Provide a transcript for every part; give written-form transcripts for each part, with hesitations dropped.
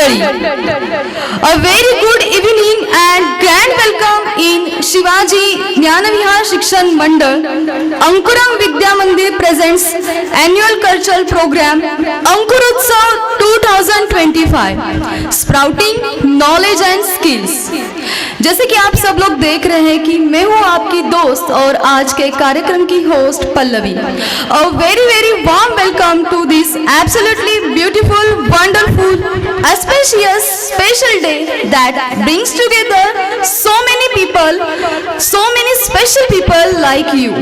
मंडळी. A very good evening and grand welcome in Shivaji Dnyanvihar Shikshan Mandal. अंकुरम Vidya मंदिर presents annual cultural program अंकुरोत्सव 2025 Sprouting Knowledge and Skills. जैसे कि आप सब लोग देख रहे हैं कि मैं हूँ आपकी दोस्त और आज के कार्यक्रम की host Pallavi. A very warm welcome to this absolutely beautiful, wonderful, auspicious, special day that brings together so many people, so many special people like you.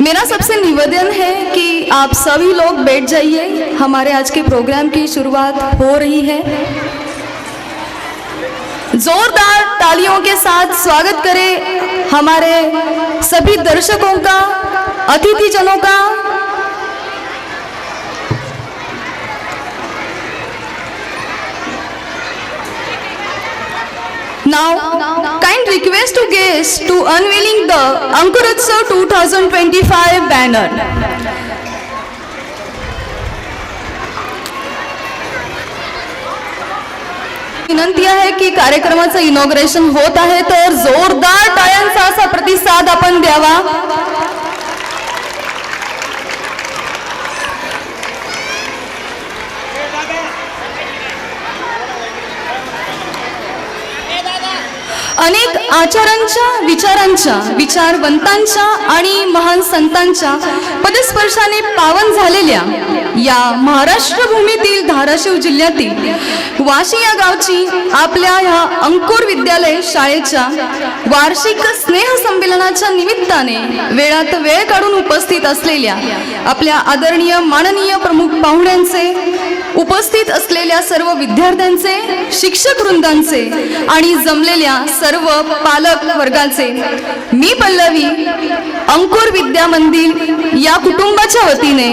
मेरा सबसे निवेदन है कि आप सभी लोग बैठ जाइए. हमारे आज के प्रोग्राम की शुरुआत हो रही है. जोरदार तालियों के साथ स्वागत करें हमारे सभी दर्शकों का, अतिथिजनों का. Now, kind request to guests to unveiling the Ankurotsav 2025 banner. विनंती आहे की कार्यक्रमाचं इनॉग्रेशन होत आहे तर जोरदार टाळ्यांचा असा प्रतिसाद आपण द्यावा. अनेक आचारांच्या, विचारांच्या, विचारवंतांच्या आणि महान संतांच्या पदस्पर्शाने पावन झालेल्या या महाराष्ट्र भूमीतील धाराशिव जिल्ह्यातील वाशी या गावची आपल्या ह्या अंकुर विद्यालय शाळेच्या वार्षिक स्नेह संमेलनाच्या निमित्ताने वेळात वेळ काढून उपस्थित असलेल्या आपल्या आदरणीय माननीय प्रमुख पाहुण्यांचे, उपस्थित असलेल्या सर्व विद्यार्थ्यांचे, शिक्षक वृंदांचे आणि जमलेल्या सर्व पालक वर्गाचे मी पल्लवी अंकुर विद्या मंदिर या कुटुंबाच्या वतीने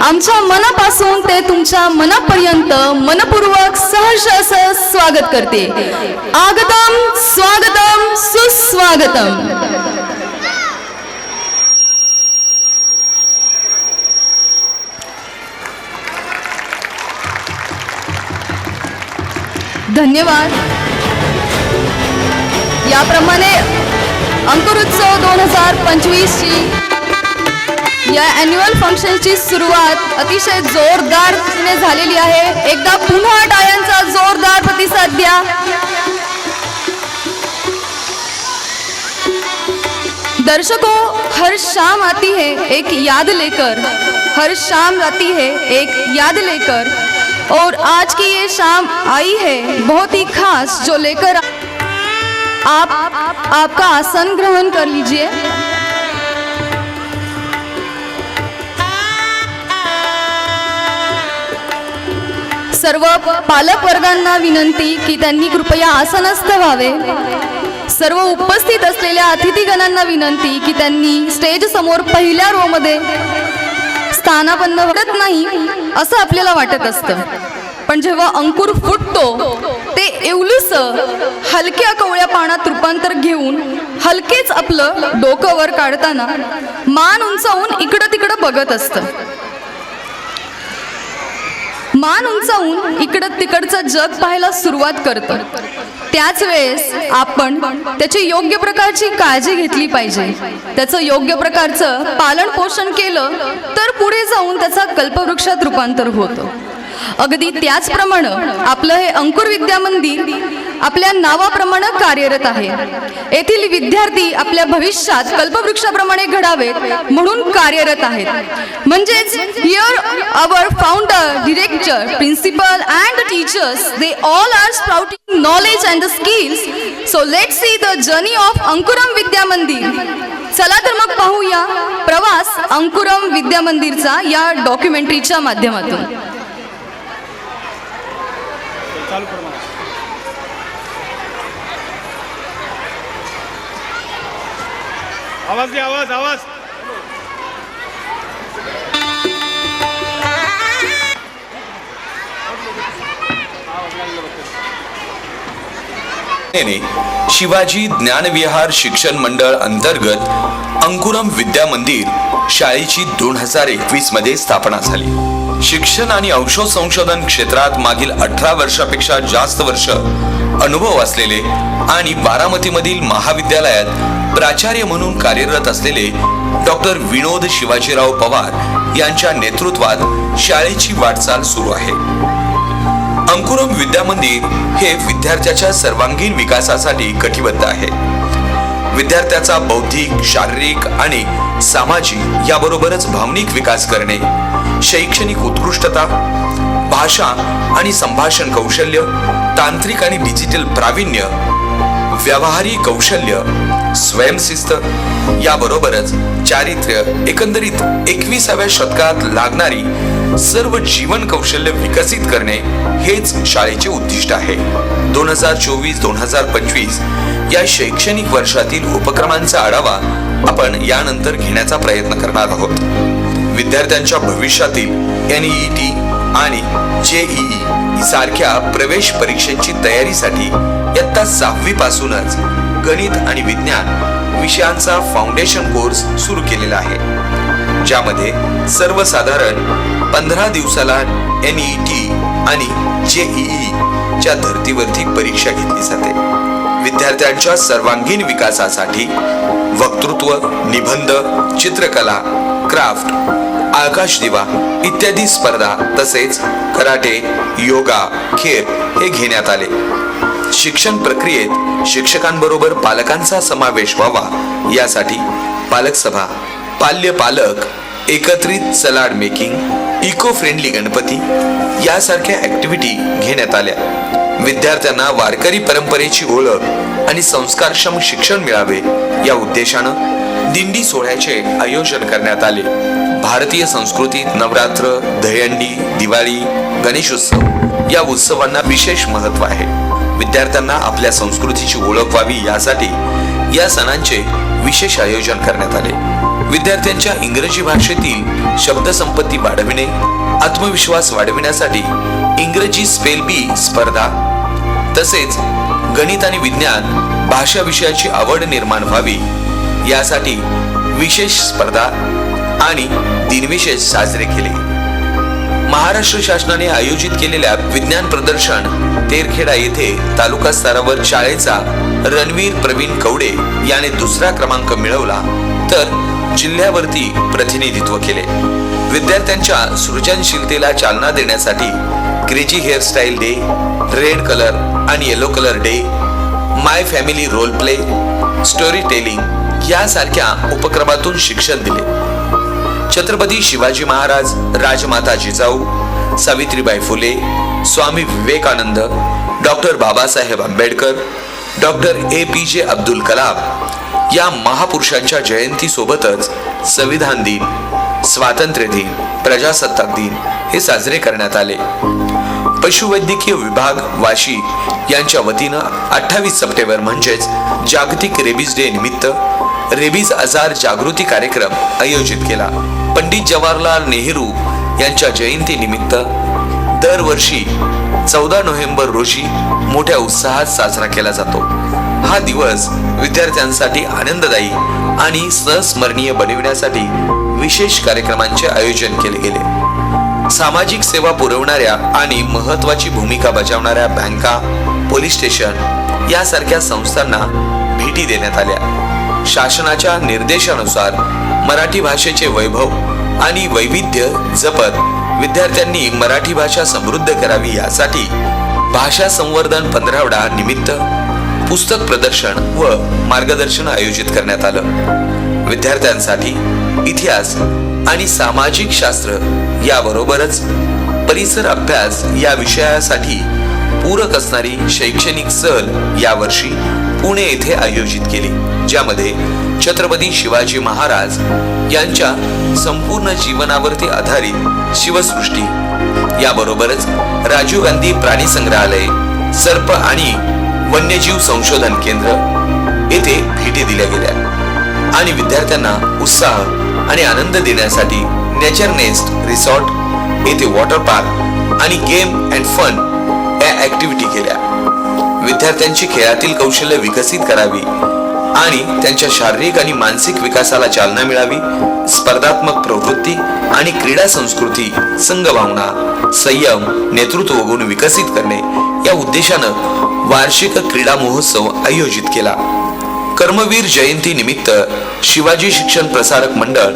आमच्या मनापासून ते तुमच्या मनापर्यंत मनपूर्वक सहर्ष असं स्वागत करते. आगतम स्वागतम सुस्वागतम. धन्यवाद. याप्रमाणे अंकुरोत्सव 2025 ची या ॲन्युअल फंक्शनची सुरुवात अतिशय जोरदारपणे झालेली आहे. एकदा पुन्हा टाळ्यांचा जोरदार प्रतिसाद द्या. दर्शकों, हर शाम आती है एक याद लेकर, हर शाम आती है एक याद लेकर, और आज की ये शाम आई है बहुत ही खास जो लेकर आपका आसन ग्रहण कर लीजिए. सर्व पालक वर्गांना विनंती की त्यांनी कृपया आसनस्थ व्हावे. सर्व उपस्थित असलेल्या अतिथीगणांना विनंती की त्यांनी स्टेज समोर पहिल्या रो मध्ये स्थानापन्न होत नाही असं आपल्याला वाटत असतं, पण जेव्हा अंकुर फुटतो ते एवलूस हलक्या कवळ्या पानात रूपांतर घेऊन हलकेच आपलं डोकं वर काढताना मान उंचावून इकडं तिकडं बघत असतं. मान उंचावून इकडं तिकडचं जग पाहायला सुरुवात करतं. त्याच वेळेस आपण त्याची योग्य प्रकारची काळजी घेतली पाहिजे. त्याचं योग्य प्रकारचं पालन पोषण केलं तर पुढे जाऊन त्याचा कल्पवृक्षात रूपांतर होतं. अगदी त्याचप्रमाणे आपलं हे अंकुर विद्या मंदिर आपल्या नावाप्रमाणे कार्यरत आहे. येथील विद्यार्थी आपल्या भविष्यात कल्पवृक्षाप्रमाणे घडावेत म्हणून कार्यरत आहेत. म्हणजेच here our founder, director, principal and teachers, they all are sprouting knowledge and the skills. So let's see the journey of Ankuram Vidya Mandir. चला तर मग पाहूया प्रवास अंकुरम विद्या मंदिरचा या डॉक्युमेंटरीच्या माध्यमातून. आवाज दे, आवाज आवाज. शिवाजी ज्ञानविहार शिक्षण मंडळ अंतर्गत अंकुरम विद्या मंदिर शाळेची 2021 मध्ये स्थापना झाली. शिक्षण आणि औषध संशोधन क्षेत्रात मागील 18 वर्षापेक्षा जास्त वर्ष अनुभव असलेले आणि बारामतीमधील महाविद्यालयात प्राचार्य म्हणून कार्यरत असलेले डॉक्टर विनोद शिवाजीराव पवार यांच्या नेतृत्वात शाळेची वाटचाल सुरू आहे. अंकुरम विद्या मंदिर हे विद्यार्थ्याच्या सर्वांगीण विकासासाठी कटिबद्ध आहे. विद्यार्थ्याचा बौद्धिक, शारीरिक आणि सामाजिक याबरोबरच भावनिक विकास करणे, शैक्षणिक उत्कृष्टता, भाषा आणि संभाषण कौशल्य, तांत्रिक आणि डिजिटल प्रावीण्य, व्यावहारिक कौशल्य, स्वयंशिस्त याबरोबरच चारित्र्य, एकंदरीत 21व्या शतकात लागणारी सर्व जीवन कौशल्य विकसित करणे हेच शाळेचे उद्दिष्ट आहे. 2024-2025 या शैक्षणिक वर्षातील उपक्रमांचा आढावा आपण यानंतर घेण्याचा प्रयत्न करणार आहोत. विद्यार्थ्यांच्या भविष्यातील NEET आणि JEE सारख्या प्रवेश परीक्षेची तयारीसाठी इयत्ता 6वी पासूनच गणित आणि विज्ञान विषयांचा फाउंडेशन कोर्स सुरू केलेला आहे, ज्यामध्ये सर्वसाधारण 15 दिवसाला NEET आणि JEE च्या धर्तीवरती परीक्षा घेतली जाते. विद्यार्थ्यांच्या सर्वांगीण विकासासाठी वक्तृत्व, निबंध, चित्रकला, क्राफ्ट, आकाश दिवा इत्यादी स्पर्धा तसेच कराटे, योगा, खेळ हे घेण्यात आले. शिक्षण प्रक्रियेत शिक्षकांबरोबर पालकांचा समावेश व्हावा यासाठी पालक सभा, पाल्य पालक, एकत्रित salad making, eco friendly Ganpati यासारख्या ऍक्टिव्हिटी घेण्यात आल्या. विद्यार्थ्यांना वारकरी परंपरेची ओळख आणि संस्कारक्षम शिक्षण मिळावे या उद्देशानं दिंडी सोहळ्याचे आयोजन करण्यात आले. भारतीय संस्कृतीत नवरात्र, दहीहंडी, दिवाळी, गणेशोत्सव या उत्सवांना विशेष महत्त्व आहे. विद्यार्थ्यांना आपल्या संस्कृतीची ओळख व्हावी यासाठी या सणांचे विशेष आयोजन करण्यात आले. विद्यार्थ्यांच्या इंग्रजी भाषेतील शब्दसंपत्ती वाढविणे, आत्मविश्वास वाढविण्यासाठी इंग्रजी स्पेल बी स्पर्धा तसेच गणित आणि विज्ञान भाषा विषयाची आवड निर्माण व्हावी यासाठी विशेष स्पर्धा आणि दिनविशेष साजरे केले. महाराष्ट्र शासनाने आयोजित केलेल्या विज्ञान प्रदर्शन तेरखेडा येथे तालुका स्तरावर शाळेचा रणवीर प्रवीण कवडे याने 2रा क्रमांक मिळवला तर जिल्ह्यावरती प्रतिनिधित्व केले. विद्यार्थ्यांच्या सृजनशीलतेला चालना देण्यासाठी crazy hairstyle day, red colour आणि yellow colour day, my family role play, story telling यासारख्या उपक्रमातून शिक्षण दिले. Chhatrapati Shivaji Maharaj, Rajmata Jijau, Savitribai Phule, Swami Vivekananda, doctor Babasaheb Ambedkar, doctor APJ Abdul Kalam या महापुरुषांच्या जयंती सोबतच संविधान दिन, स्वातंत्र्य दिन, प्रजासत्ताक दिन हे साजरे करण्यात आले. पशुवैद्यकीय विभाग वाशी यांच्या वतीनं 28 सप्टेंबर म्हणजेच जागतिक रेबीज डे निमित्त रेबीज आजार जागृती कार्यक्रम आयोजित केला. पंडित जवाहरलाल नेहरू यांच्या जयंती निमित्त दरवर्षी 14 नोव्हेंबर रोजी मोठ्या उत्साहात साजरा केला जातो. हा दिवस विद्यार्थ्यांसाठी आनंददायी आणि संस्मरणीय बनविण्यासाठी विशेष कार्यक्रमांचे आयोजन केले गेले. सामाजिक सेवा पुरवणाऱ्या आणि महत्त्वाची भूमिका बजावणाऱ्या बँका, पोलीस स्टेशन यासारख्या संस्थांना भेटी देण्यात आल्या. शासनाच्या निर्देशानुसार मराठी भाषेचे वैभव आणि वैविध्य जपत विद्यार्थ्यांनी मराठी भाषा समृद्ध करावी यासाठी भाषा संवर्धन 15वडा निमित्त पुस्तक प्रदर्शन व मार्गदर्शन आयोजित करण्यात आलं. विद्यार्थ्यांसाठी इतिहास आणि सामाजिक शास्त्र याबरोबरच परिसर अभ्यास या विषयासाठी पूरक असणारी शैक्षणिक सहल यावर्षी पुणे येथे आयोजित केली, ज्यामध्ये छत्रपती शिवाजी महाराज यांच्या संपूर्ण जीवनावरती आधारित शिवसृष्टी याबरोबरच राजीव गांधी प्राणी संग्रहालय, सर्प आणि वन्यजीव संशोधन केंद्र येथे भेटी दिल्या गेल्या आणि विद्यार्थ्यांना उत्साह आणि आनंद देण्यासाठी नेचर नेस्ट रिसॉर्ट येथे वॉटर पार्क आणि गेम अँड फन या ऍक्टिव्हिटी केल्या. विद्यार्थ्यांची खेळातील कौशल्य विकसित करावी आणि त्यांच्या शारीरिक आणि मानसिक विकासाला चालना मिळावी, स्पर्धात्मक प्रवृत्ती आणि क्रीडा संस्कृती, संघभावना, संयम, नेतृत्व गुण विकसित करणे या उद्देशानं वार्षिक क्रीडा महोत्सव आयोजित केला. कर्मवीर जयंती निमित्त शिवाजी शिक्षण प्रसारक मंडळ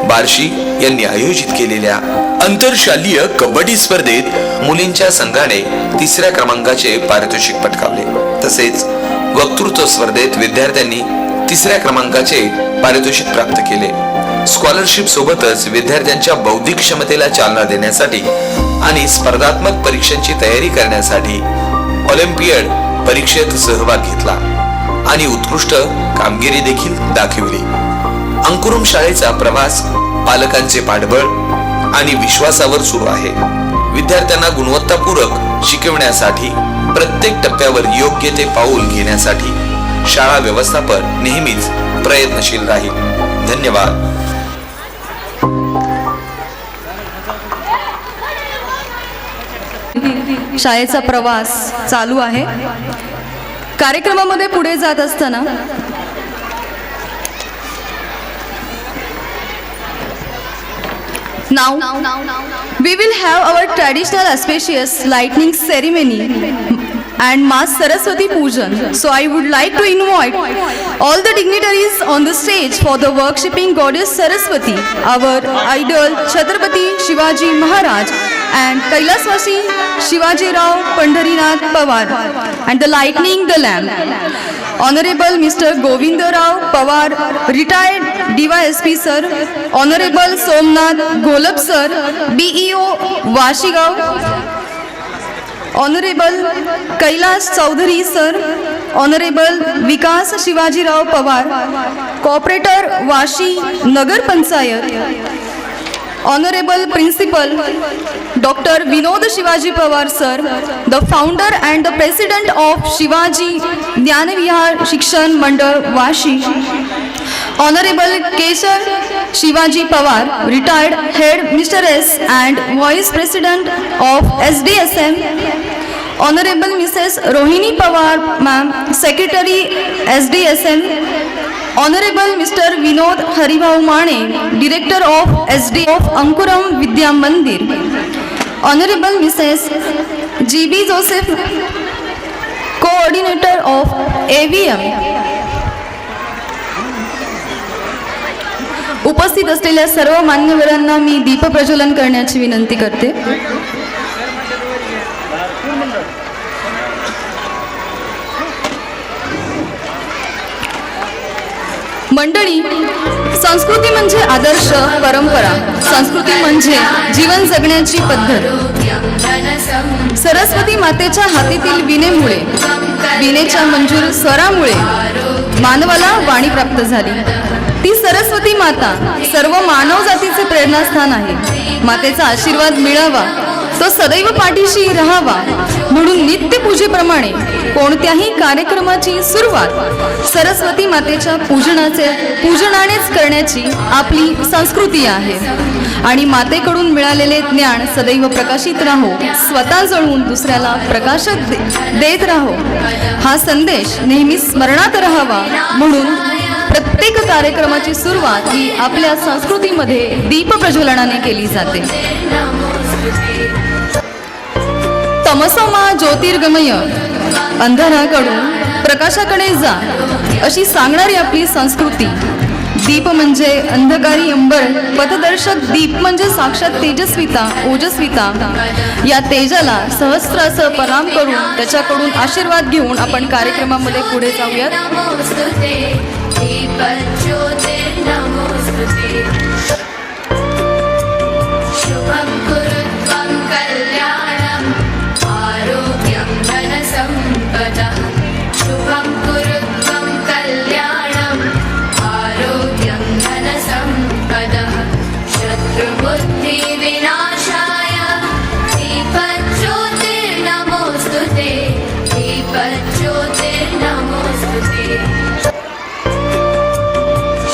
बार्शी यांनी आयोजित केलेल्या आंतरशालेय कबड्डी स्पर्धेत मुलींच्या संघाने 3ऱ्या क्रमांकाचे पारितोषिक पटकावले. तसेच वक्तृत्व स्पर्धेत विद्यार्थ्यांनी 3ऱ्या क्रमांकाचे पारितोषिक प्राप्त केले. स्कॉलरशिप सोबतच विद्यार्थ्यांच्या बौद्धिक क्षमतेला चालना देण्यासाठी आणि स्पर्धात्मक परीक्षांची तयारी करण्यासाठी ऑलिम्पियड परीक्षेत सहभाग घेतला आणि उत्कृष्ट कामगिरी देखील दाखविली. अंकुरम शाळेचा प्रवास पालकांचे पाठबळ आणि विश्वासावर सुरू आहे. विद्यार्थ्यांना गुणवत्तापूर्वक शिकवण्यासाठी प्रत्येक टप्प्यावर योग्य ते पाऊल घेण्यासाठी शाळा व्यवस्थापन नेहमीच प्रयत्नशील राहील. धन्यवाद. शाळेचा प्रवास चालू आहे. कार्यक्रमामध्ये पुढे जात असताना Now we will have our traditional auspicious lightning ceremony and Mass Saraswati Pujan. So I would like to invite all the dignitaries on the stage for the worshipping goddess Saraswati, our idol Chhatrapati Shivaji Maharaj and Kailaswasi Shivaji Rao Pandharinath Pawar, and the lightning the lamp. Honorable Mr. Govinda Rao Pawar, retired DYSP sir, Honorable Somnath Golab sir, BEO Washigaon, Honorable Kailash Chaudhary sir, Honorable Vikas Shivaji Rao Pawar, Cooperator Washi Nagar Panchayat, Honorable Principal Dr. Vinod Shivaji Pawar sir, the founder and the president of Shivaji Jnanvihar Shikshan Mandal Vashi, Honorable Kesar Shivaji Pawar, retired head Mr. S and vice president of SDSM, Honorable Mrs. Rohini Pawar ma'am, secretary SDSM, Honorable Mr. Vinod Haribhau Mane, director of SD of Ankuram Vidya Mandir, Honorable Mrs. GB Joseph, coordinator of AVM. उपस्थित असलेल्या सर्व मान्यवरांना मी दीप प्रज्वलन करण्याची विनंती करते. मंडळी, संस्कृती म्हणजे आदर्श परंपरा, संस्कृती म्हणजे जीवन जगण्याची पद्धत. सरस्वती मातेच्या हातीतील विणेमुळे, विणेच्या मंजूर स्वरामुळे मानवाला वाणी प्राप्त झाली. ती सरस्वती माता सर्व मानव जातीचे प्रेरणास्थान आहे. मातेचा आशीर्वाद मिळावा, तो सदैव पाठीशी राहावा म्हणून नित्यपूजेप्रमाणे कोणत्याही कार्यक्रमाची सुरुवात सरस्वती मातेच्या पूजनानेच करण्याची आपली संस्कृती आहे. आणि मातेकडून मिळालेले ज्ञान सदैव प्रकाशित राहो, स्वतः जळून दुसऱ्याला प्रकाश देत राहो, हा संदेश नेहमी स्मरणात राहावा म्हणून प्रत्येक कार्यक्रमाची सुरुवात ही आपल्या संस्कृतीमध्ये दीप प्रज्वलनाने केली जाते. तमसोमा ज्योतिर्गमय, अंधाराकडून प्रकाशाकडे जा अशी सांगणारी आपली संस्कृती. दीप म्हणजे अंधकारी अंबर, पथदर्शक दीप म्हणजे साक्षात तेजस्विता, ओजस्विता. या तेजाला सहस्रासह प्रणाम करून त्याच्याकडून आशीर्वाद घेऊन आपण कार्यक्रमामध्ये पुढे जाऊयात. शुभं कुरु त्वं कल्याणं आरोग्यं धनसम्पदः. शुभं कुरु त्वं कल्याणं आरोग्यं धनसम्पदः. शत्रुबुद्धिविनाशाय दीपज्योतिर्नमोऽस्तु ते, दीपज्योतिर्नमोऽस्तु ते.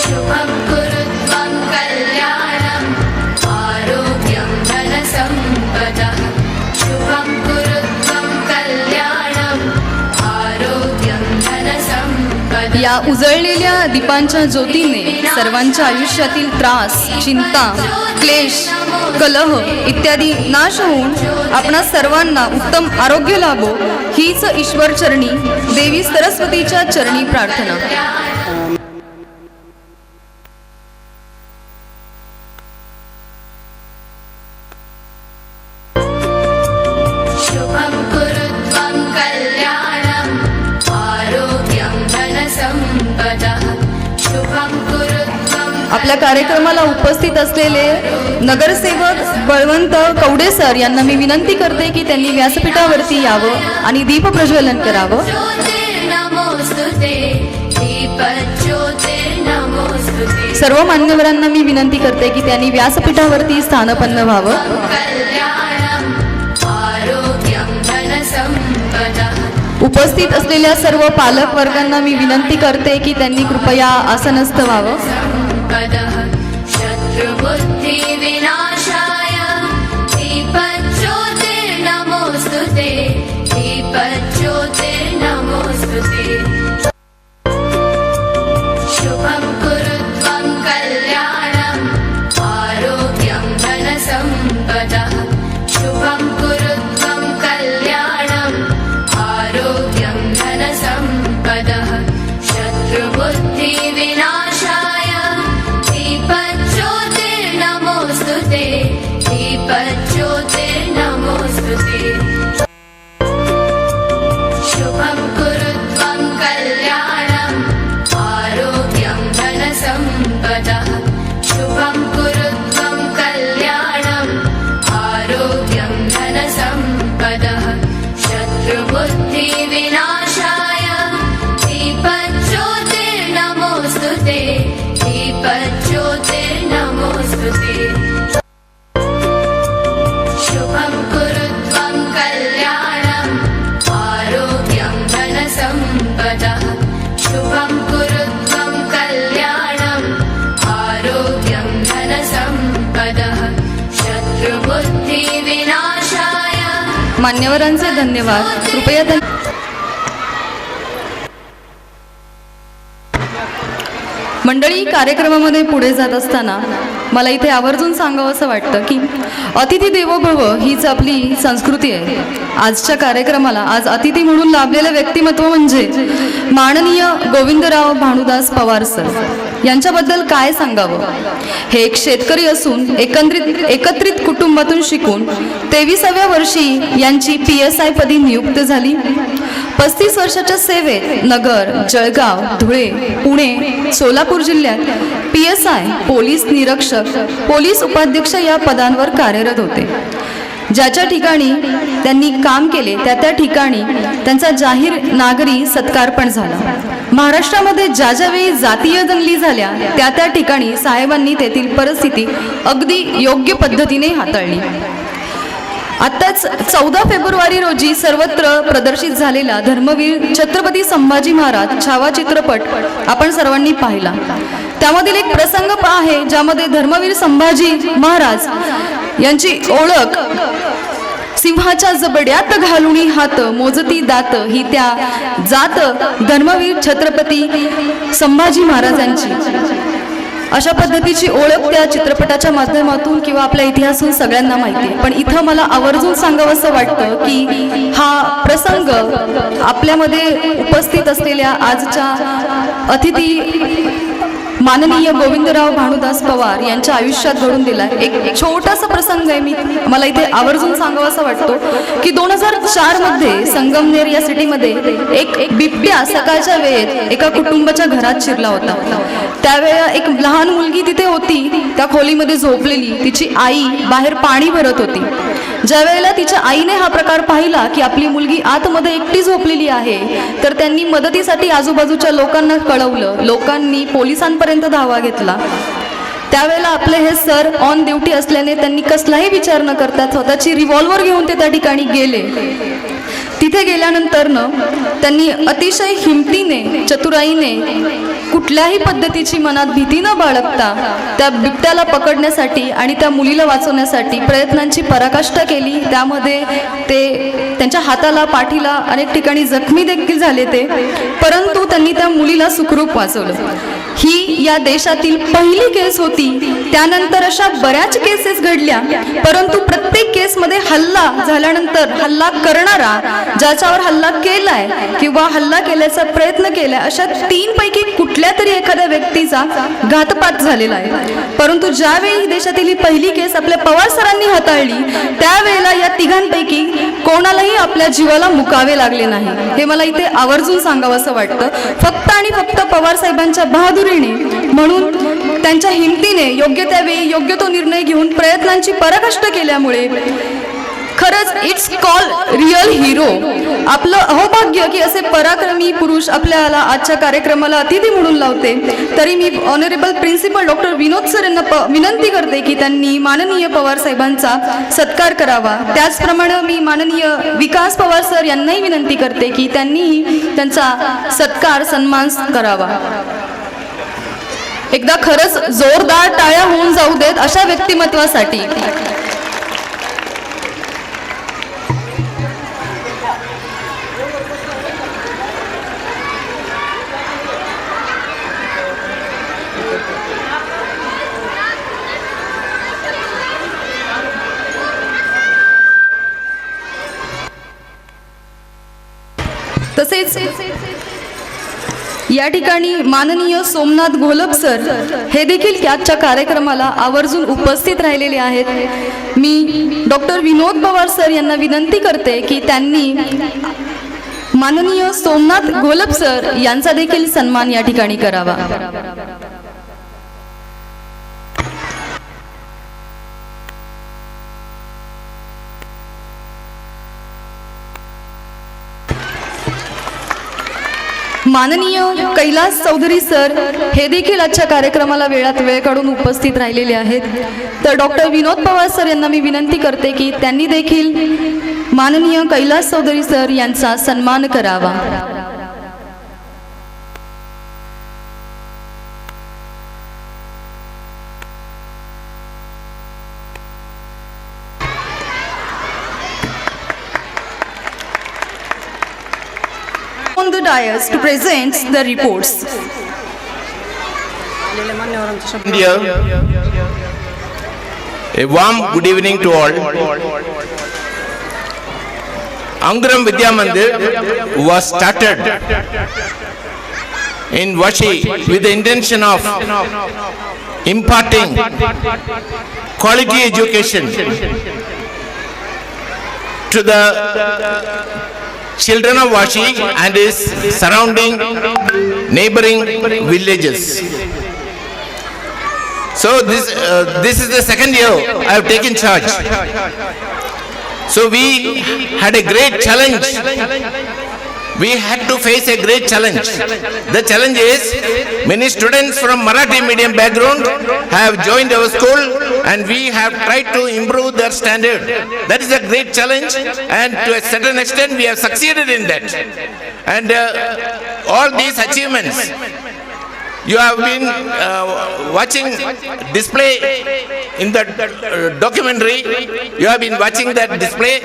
शुभं कुरु त्वं या उजळलेल्या दीपांच्या ज्योतीने सर्वांच्या आयुष्यातील त्रास, चिंता, क्लेश, कलह इत्यादी नाश होऊन आपणा सर्वांना उत्तम आरोग्य लाभो हीच ईश्वर चरणी देवी सरस्वतीच्या चरणी प्रार्थना. शुभं कुरु त्वं कल्याणम् आरोग्यं धनसम्पदः शुभं कुरु त्वं आपल्या कार्यक्रमाला उपस्थित असलेले नगरसेवक बळवंत कवडे सर यांना मी विनंती करते की त्यांनी व्यासपीठावरती यावं आणि दीप प्रज्वलन करावं. ज्योतिर्नमोस्तुते दीपज्योतिर्नमोस्तुते सर्व मान्यवरांना मी विनंती करते की त्यांनी व्यासपीठावरती स्थानपन्न व्हावं. कल्याणम् आरोग्यं धनसम्पदः उपस्थित असलेल्या सर्व पालक वर्गांना मी विनंती करते की त्यांनी कृपया आसनस्थ व्हावं. सम्पदः शत्रुबुद्धिविनाशाय दीपज्योतिर्नमोस्तुते दीपज्योतिर्नमोस्तुते शुभं कुरु त्वं कल्याणम् आरोग्यं धनसम्पदः शुभं कुरु त्वं कल्याणम् आरोग्यं धनसम्पदः शत्रुबुद्धिविनाशाय दीपज्योतिर्नमोस्तुते दीपज्योतिर्नमोस्तुते शुभं कुरु त्वं कल्याणम् आरोग्यं धनसम्पदः शुभं कुरु त्वं कल्याणम् आरोग्यं धनसम्पदः शत्रुबुद्धिविनाशाय दीपज्योतिर्नमोस्तुते दीपज्योतिर्नमोस्तुते शुभं कुरु त्वं कल्याणम् आरोग्यं धनसम्पदः शुभं कुरु त्वं कल्याणम् आरोग्यं धनसम्पदः शत्रुबुद्धिविनाशाय मान्यवरांचे धन्यवाद. कृपया मंडळी, कार्यक्रमामध्ये पुढे जात असताना मला इथे आवर्जून सांगावं असं वाटतं की अतिथी देवो भव हीच आपली संस्कृती आहे. आजच्या कार्यक्रमाला आज अतिथी म्हणून लाभलेलं व्यक्तिमत्व म्हणजे माननीय गोविंदराव भानुदास पवार सर. यांच्याबद्दल काय सांगावं. हे एक शेतकरी असून एकत्रित कुटुंबातून शिकून 23व्या वर्षी यांची PSI पदी नियुक्त झाली. 35 वर्षाच्या सेवेत नगर, जळगाव, धुळे, पुणे, सोलापूर जिल्ह्यात PSI, पोलीस निरीक्षक, पोलीस उपाध्यक्ष या पदांवर कार्यरत होते. ज्याच्या ठिकाणी त्यांनी काम केले त्या ठिकाणी त्यांचा जाहीर नागरी सत्कार पण झाला. महाराष्ट्रामध्ये ज्या वेळी जातीय दंगली झाल्या त्या ठिकाणी साहेबांनी तेथील परिस्थिती अगदी योग्य पद्धतीने हाताळली. आत्ताच 14 फेब्रुवारी रोजी सर्वत्र प्रदर्शित झालेला धर्मवीर छत्रपती संभाजी महाराज छावा चित्रपट आपण सर्वांनी पाहिला. त्यामधील एक प्रसंग आहे ज्यामध्ये धर्मवीर संभाजी महाराज यांची ओळख सिंहाच्या जबड्यात घालुनी हात मोजती दात ही त्या जात धर्मवीर छत्रपती संभाजी महाराजांची. अशा पद्धतीची ओळख त्या चित्रपटाच्या माध्यमातून किंवा आपल्या इतिहासातून सगळ्यांना माहिती आहे. पण इथं मला आवर्जून सांगावंसं वाटतं की हा प्रसंग आपल्यामध्ये उपस्थित असलेल्या आजच्या अतिथी माननीय गोविंदराव भानुदास पवार यांच्या आयुष्यात घडून दिला. एक छोटासा प्रसंग आहे, मला इथे आवर्जून सांगावासा वाटतो की 2004 मध्ये संगमनेर या सिटीमध्ये एक बिबट्या सकाळच्या वेळेत एका कुटुंबाच्या घरात शिरला होता. त्यावेळेला एक लहान मुलगी तिथे होती, त्या खोलीमध्ये झोपलेली. तिची आई बाहेर पाणी भरत होती. ज्या वेळेला तिच्या आईने हा प्रकार पाहिला की आपली मुलगी आतमध्ये एकटी झोपलेली आहे, तर त्यांनी मदतीसाठी आजूबाजूच्या लोकांना कळवलं. लोकांनी पोलिसांपर्यंत धावा घेतला. त्यावेळेला आपले हे सर ऑन ड्युटी असल्याने त्यांनी कसलाही विचार न करता स्वतःची रिव्हॉल्वर घेऊन ते त्या ठिकाणी गेले. तिथे गेल्यानंतर त्यांनी अतिशय हिमतीने, चतुराईने, कुठल्याही पद्धतीची मनात भीती न बाळगता त्या बिबट्याला पकडण्यासाठी आणि त्या मुलीला वाचवण्यासाठी प्रयत्नांची पराकाष्ठा केली. त्यामध्ये ते त्यांच्या त्यांच्या हाताला पाठीला अनेक ठिकाणी जखमी देखील झाले ते, परंतु त्यांनी त्या मुलीला सुखरूप वाचवलं. ही या देशातील पहिली केस होती. त्यानंतर अशा बऱ्याच केसेस घडल्या, परंतु प्रत्येक केसमध्ये हल्ला झाल्यानंतर हल्ला करणारा, ज्याच्यावर हल्ला केलाय किंवा हल्ला केल्याचा प्रयत्न केलाय, अशा 3 पैकी कुठल्या तरी एखाद्या व्यक्तीचा घातपात झालेला आहे. परंतु ज्यावेळी ही देशातील ही पहिली केस आपल्या पवार सरांनी हाताळली, त्यावेळेला या तिघांपैकी कोणालाही आपल्या जीवाला मुकावे लागले नाही. हे मला इथे आवर्जून सांगावं असं वाटतं. फक्त आणि फक्त पवार साहेबांच्या बहादुरीने, म्हणून त्यांच्या हिमतीने योग्य त्यावेळी योग्य तो निर्णय घेऊन प्रयत्नांची पराकाष्ठा केल्यामुळे खरंच इट्स कॉल रिअल हिरो. आपलं अहोभाग्य की असे पराक्रमी पुरुष आपल्याला आजच्या कार्यक्रमाला अतिथी म्हणून लावते. तरी मी ऑनरेबल प्रिन्सिपल डॉक्टर विनोद सर यांना विनंती करते की त्यांनी माननीय पवार साहेबांचा सत्कार करावा. त्याचप्रमाणे मी माननीय विकास पवार सर यांनाही विनंती करते की त्यांनीही त्यांचा सत्कार सन्मान करावा. एकदा खरंच जोरदार टाळ्या होऊन जाऊ देत अशा व्यक्तिमत्वासाठी. तसेच या ठिकाणी माननीय सोमनाथ घोलप सर हे देखील आजच्या कार्यक्रमाला आवर्जून उपस्थित राहिलेले आहेत. मी डॉक्टर विनोद पवार सर यांना विनंती करते की त्यांनी माननीय सोमनाथ घोलप सर यांचा देखील सन्मान या ठिकाणी करावा. माननीय कैलास चौधरी सर हे देखील आजच्या कार्यक्रमाला वेळात वेळ काढून उपस्थित राहिलेले आहेत. तर डॉक्टर विनोद पवार सर यांना मी विनंती करते की त्यांनी देखील माननीय कैलास चौधरी सर यांचा सन्मान करावा. On the dais to present the reports. India. A warm good evening to all. Angram Vidya Mandir was started in Vashi with the intention of imparting quality education to the children of Vashi and its surrounding neighboring villages. So this is the second year I have taken charge. So we had a great challenge. We had to face a great challenge. The challenge is many students from Marathi medium background have joined our school and we have tried to improve their standard. That is a great challenge and to a certain extent we have succeeded in that. And all these achievements, you have been watching display in the documentary. You have been watching that display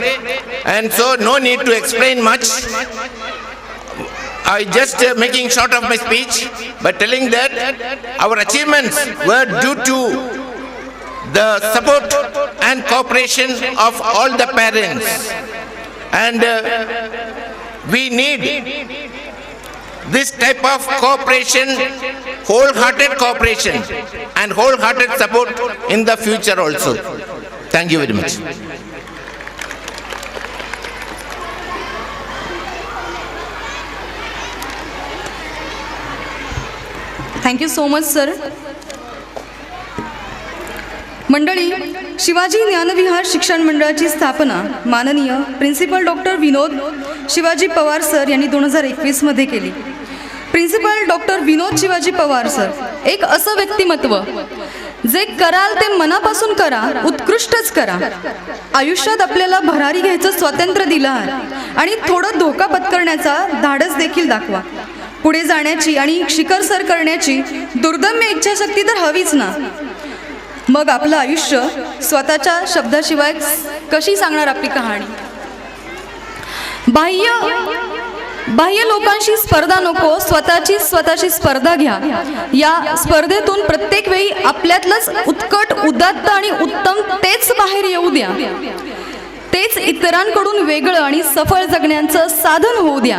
and so no need to explain much. I just making short of my speech by telling that our achievements were due to the support and cooperation of all the parents, and we need this type of cooperation, wholehearted cooperation and wholehearted support in the future also. Thank you very much. Thank you so much sir. मंडळी, शिवाजी ज्ञानविहार शिक्षण मंडळाची स्थापना माननीय principal doctor विनोद Shivaji Pawar sir यांनी 2021 मध्ये केली. Principal doctor विनोद Shivaji Pawar sir एक असं व्यक्तिमत्व जे कराल ते मनापासून करा, उत्कृष्टच करा. आयुष्यात आपल्याला भरारी घ्यायचं स्वातंत्र्य दिलं आहे आणि थोडं धोका पत्करण्याचा धाडस देखील दाखवा. पुढे जाण्याची आणि शिखर सर करण्याची दुर्दम्य इच्छाशक्ती तर हवीच ना. मग आपलं आयुष्य स्वतःच्या शब्दाशिवाय कशी सांगणार आपली कहाणी. बाह्य लोकांशी स्पर्धा नको, स्वतःची स्पर्धा घ्या. या स्पर्धेतून प्रत्येक वेळी आपल्यातलंच उत्कट, उदात्त आणि उत्तम तेच बाहेर येऊ द्या. तेच इतरांकडून वेगळं आणि सफळ जगण्याचं साधन होऊ द्या.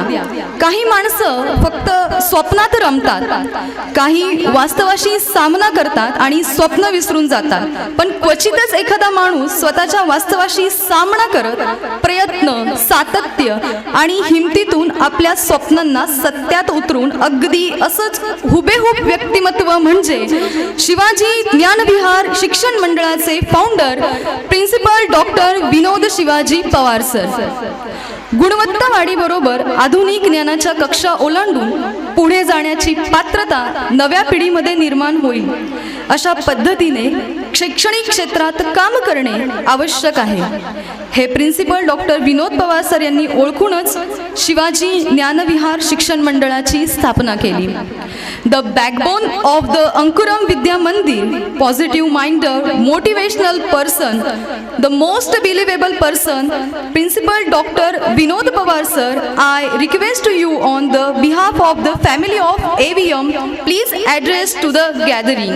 काही माणसं फक्त स्वप्नात रमतात, काही वास्तवाशी सामना करतात आणि स्वप्न विसरून जातात. पण क्वचितच एखादा माणूस स्वतःच्या वास्तवाशी सामना करत प्रयत्न, सातत्य आणि हिमतीतून आपल्या स्वप्नांना सत्यात उतरून अगदी असंच हुबेहूब व्यक्तिमत्व म्हणजे शिवाजी ज्ञानविहार शिक्षण मंडळाचे फाउंडर प्रिन्सिपल डॉक्टर विनोद शिवाजी पवार सर. गुणवत्ता वाढीबरोबर आधुनिक ज्ञानाच्या कक्षा ओलांडून पुढे जाण्याची पात्रता नव्या पिढीमध्ये निर्माण होईल. अशा पद्धतीने शैक्षणिक क्षेत्रात काम करणे आवश्यक आहे. हे principal doctor Vinod Pawar sir यांनी ओळखूनच शिवाजी ज्ञानविहार शिक्षण मंडळाची स्थापना केली. The backbone of the Ankuram Vidya Mandir, positive minded, motivational person, the most believable person, principal doctor Vinod Pawar sir, I request to you on the behalf of the family of AVM, please address to the gathering.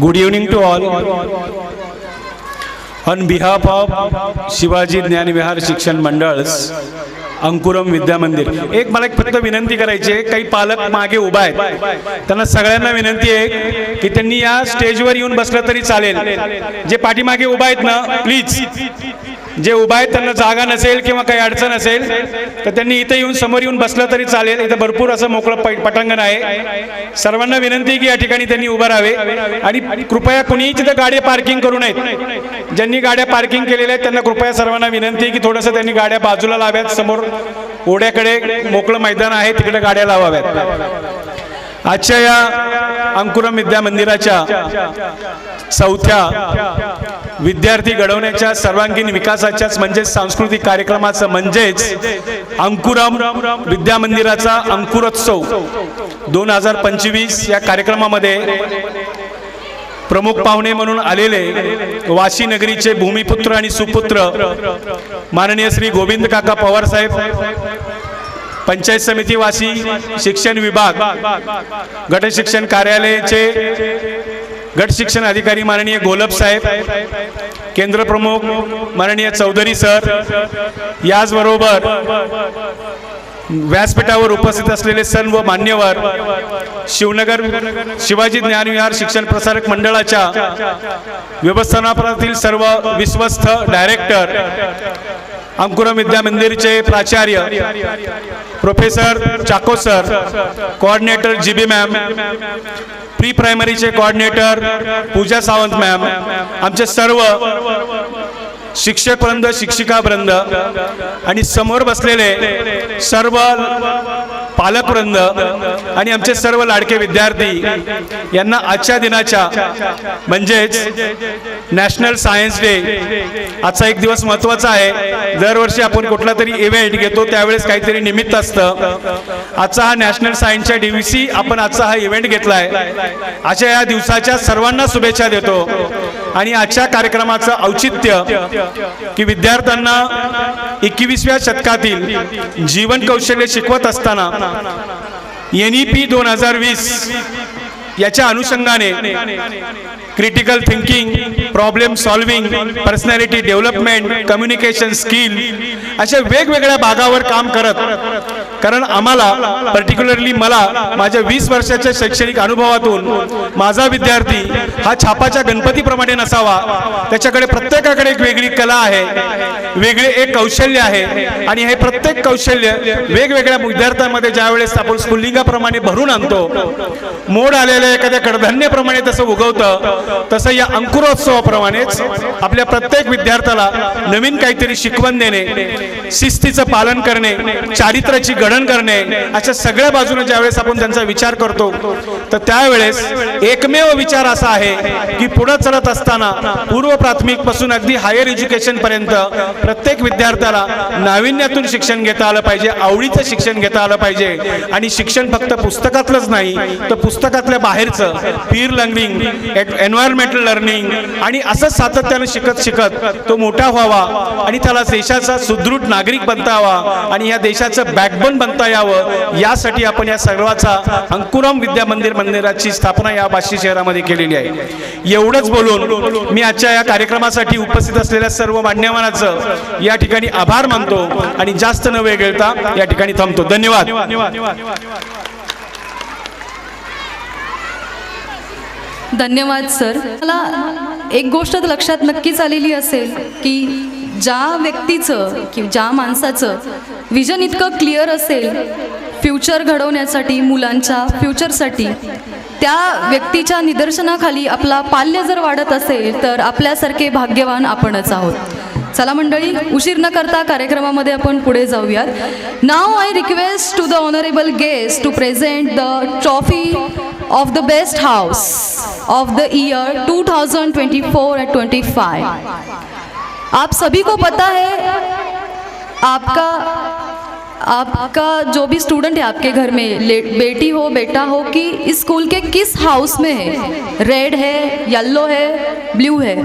Good evening to all. On behalf of Shivaji Dnyanvihar Shikshan Mandal अंकुरम Vidya मंदिर, मला एक फक्त विनंती करायची आहे. काही पालक मागे उभा आहेत, त्यांना सगळ्यांना विनंती आहे की त्यांनी या स्टेजवर येऊन बसलं तरी चालेल. जे पाठीमागे उभा आहेत ना, प्लीज जे उभा आहेत त्यांना जागा नसेल किंवा काही अडचण असेल तर त्यांनी इथे येऊन समोर येऊन बसलं तरी चालेल. इथं भरपूर असं मोकळं पटांगण आहे. सर्वांना विनंती आहे की या ठिकाणी त्यांनी उभं राहावे आणि कृपया कुणीही तिथं गाड्या पार्किंग करू नयेत. ज्यांनी गाड्या पार्किंग केलेल्या आहेत त्यांना कृपया सर्वांना विनंती आहे की थोडंसं त्यांनी गाड्या बाजूला लावाव्यात. समोर ओढ्याकडे मोकळं मैदान आहे, तिकडे गाड्या लावाव्यात. आजच्या या अंकुरम विद्या मंदिराच्या चौथ्या विद्यार्थी घडवण्याच्या सर्वांगीण विकासाच्याच म्हणजेच सांस्कृतिक कार्यक्रमाचं म्हणजेच अंकुरम विद्या मंदिराचा अंकुरोत्सव 2025 या कार्यक्रमामध्ये प्रमुख पाहुणे म्हणून आलेले वाशी नगरीचे भूमिपुत्र आणि सुपुत्र माननीय श्री गोविंद काका पवार साहेब, पंचायत समिती वाशी, शिक्षण विभाग, गट शिक्षण कार्यालयाचे गट शिक्षण अधिकारी माननीय गोलब साहेब, केंद्र प्रमुख माननीय चौधरी सर, याचबरोबर व्यासपीठावर उपस्थित असलेले सर्व मान्यवर, शिवनगर शिवाजी ज्ञानविहार शिक्षण प्रसारक मंडळाच्या व्यवस्थापनातील सर्व विश्वस्त डायरेक्टर, अंकुरम विद्या मंदिरचे प्राचार्य professor Chacko sir, coordinator GB ma'am, प्री प्रायमरीचे कोऑर्डिनेटर पूजा सावंत मॅम, आमचे सर्व शिक्षक वृंद, शिक्षिका वृंद आणि समोर बसलेले सर्व पालक वृंद आणि आमचे सर्व लाडके विद्यार्थी यांना आजच्या दिनाच्या म्हणजेच नॅशनल सायन्स डे, आजचा एक दिवस महत्त्वाचा आहे. दरवर्षी आपण कुठला तरी इव्हेंट घेतो त्यावेळेस काहीतरी निमित्त असतं. आजचा हा नॅशनल सायन्सच्या दिवशी आपण आजचा हा इव्हेंट घेतलाय. अशा या दिवसाच्या सर्वांना शुभेच्छा देतो आणि आजच्या कार्यक्रमाचं औचित्य की विद्यार्थ्यांना 21व्या शतकातील जीवन कौशल्य शिकवत असताना NEP 2020 याच्या अनुषंगाने critical thinking, problem solving, personality development, communication skill अशा वेगवेगळ्या भागावर काम करत, कारण आम्हाला पर्टिक्युलरली मला माझ्या 20 वर्षाच्या शैक्षणिक अनुभवातून माझा विद्यार्थी हा छापाच्या गणपतीप्रमाणे नसावा, त्याच्याकडे प्रत्येकाकडे एक वेगळी कला आहे, वेगळे एक कौशल्य आहे आणि हे प्रत्येक कौशल्य वेगवेगळ्या विद्यार्थ्यांमध्ये ज्यावेळेस आपण स्फुल्लिंगाप्रमाणे भरून आणतो, मोड आलेल्या एखाद्या कडधान्याप्रमाणे तसं उगवतं, तसं या अंकुरोत्सवाप्रमाणेच आपल्या प्रत्येक विद्यार्थ्याला नवीन काहीतरी शिकवण देणे, शिस्तीचं पालन करणे, चारित्र्याची घडण जतन करणे, अशा सगळ्या बाजूने ज्यावेळेस आपण त्यांचा विचार करतो तर त्यावेळेस एकमेव विचार असा आहे की पुढे चलत असताना पूर्व प्राथमिक पासून अगदी हायर एज्युकेशन पर्यंत प्रत्येक विद्यार्थ्याला नाविन्यातून शिक्षण घेता आलं पाहिजे, आवडीचं शिक्षण घेता आलं पाहिजे. आणि शिक्षण फक्त पुस्तकातलंच नाही तर पुस्तकातल्या बाहेरचं पीर लर्निंग, एन्व्हायरमेंटल लर्निंग आणि असं सातत्यानं शिकत शिकत तो मोठा व्हावा आणि त्याला देशाचा सुदृढ नागरिक बनता यावा आणि या देशाचं बॅकबोन बनता यावं, यासाठी आपण या सर्वाचा अंकुरम विद्या मंदिराची स्थापना या बार्शी शहरामध्ये केलेली आहे. एवढंच बोलून मी आजच्या या कार्यक्रमासाठी उपस्थित असलेल्या सर्व मान्यवरांचं या ठिकाणी आभार मानतो आणि जास्त न वेळ घेता या ठिकाणी थांबतो. धन्यवाद. धन्यवाद सर. मला एक गोष्ट तर लक्षात नक्कीच आलेली असेल की ज्या व्यक्तीचं किंवा ज्या माणसाचं विजन इतकं क्लिअर असेल फ्युचर घडवण्यासाठी, मुलांच्या फ्युचरसाठी, त्या व्यक्तीच्या निदर्शनाखाली आपला पाल्य जर वाढत असेल तर आपल्यासारखे भाग्यवान आपणच आहोत. चला मंडळी, उशीर न करता कार्यक्रमामध्ये आपण पुढे जाऊयात. Now I request to the honourable guest to present the trophy of the best house of the year 2024 and 25. आप सभी को पता है आपका जो भी स्टूडेंट है आपके घर में, बेटी हो बेटा हो, कि इस स्कूल के किस हाउस में है, रेड है, येलो है, ब्लू है.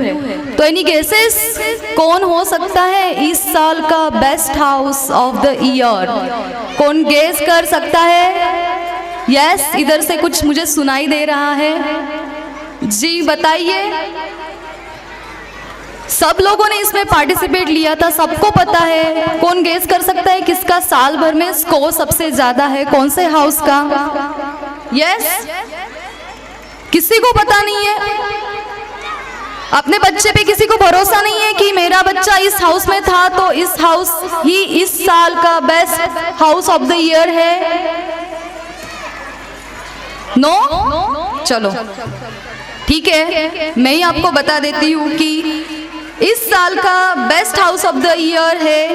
तो एनी गेसेस कौन हो सकता है इस साल का best house of the year? कौन गेस कर सकता है? यस, इधर से कुछ मुझे सुनाई दे रहा है. जी बताइए. सब लोगों ने इसमें पार्टिसिपेट लिया था, सबको पता है. कौन गेस कर सकता है किसका साल भर में स्कोर सबसे ज्यादा है, कौन से हाउस का? यस, किसी को पता नहीं है. अपने बच्चे पे किसी को भरोसा नहीं है कि मेरा बच्चा इस हाउस में था तो इस हाउस ही इस साल का best house of the year है. नो? चलो ठीक है, मैं ही आपको बता देती हूँ कि इस साल का best house of the year है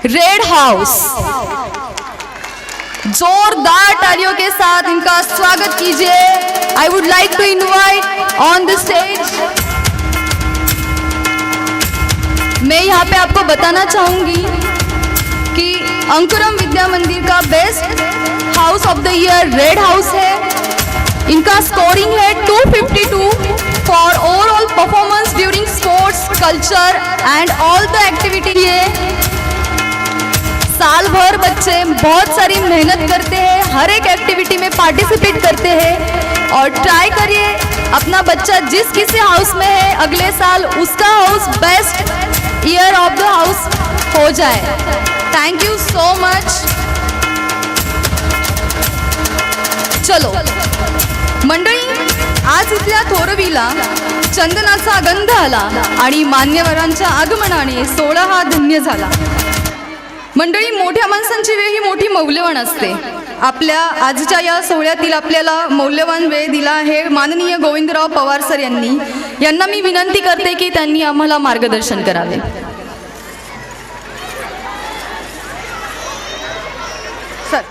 रेड हाउस. जोरदार तालियों के साथ इनका स्वागत कीजिए. I would like to invite on the stage. मैं यहाँ पे आपको बताना चाहूंगी कि अंकुरम विद्या मंदिर का best house of the year red house है. इनका स्कोरिंग है 252 for overall performance during sports, culture end all the activity है. साल भर बच्चे बहुत सारी मेहनत करते हैं, हर एक एक्टिविटी में पार्टिसिपेट करते हैं और ट्राई करिए अपना बच्चा जिस किसी हाउस में है अगले साल उसका house best year of the house हो जाए. Thank you so much. चलो मंडळी, आज इथल्या थोरवीला चंदनाचा गंध आला आणि मान्यवरांच्या आगमनाने सोहळा हा धन्य झाला. मंडळी, मोठ्या माणसांची वेळ ही मोठी मौल्यवान असते. आपल्या आजच्या या सोहळ्यातील आपल्याला मौल्यवान वेळ दिला आहे माननीय गोविंदराव पवार सर यांना मी विनंती करते की त्यांनी आम्हाला मार्गदर्शन करावे. सर.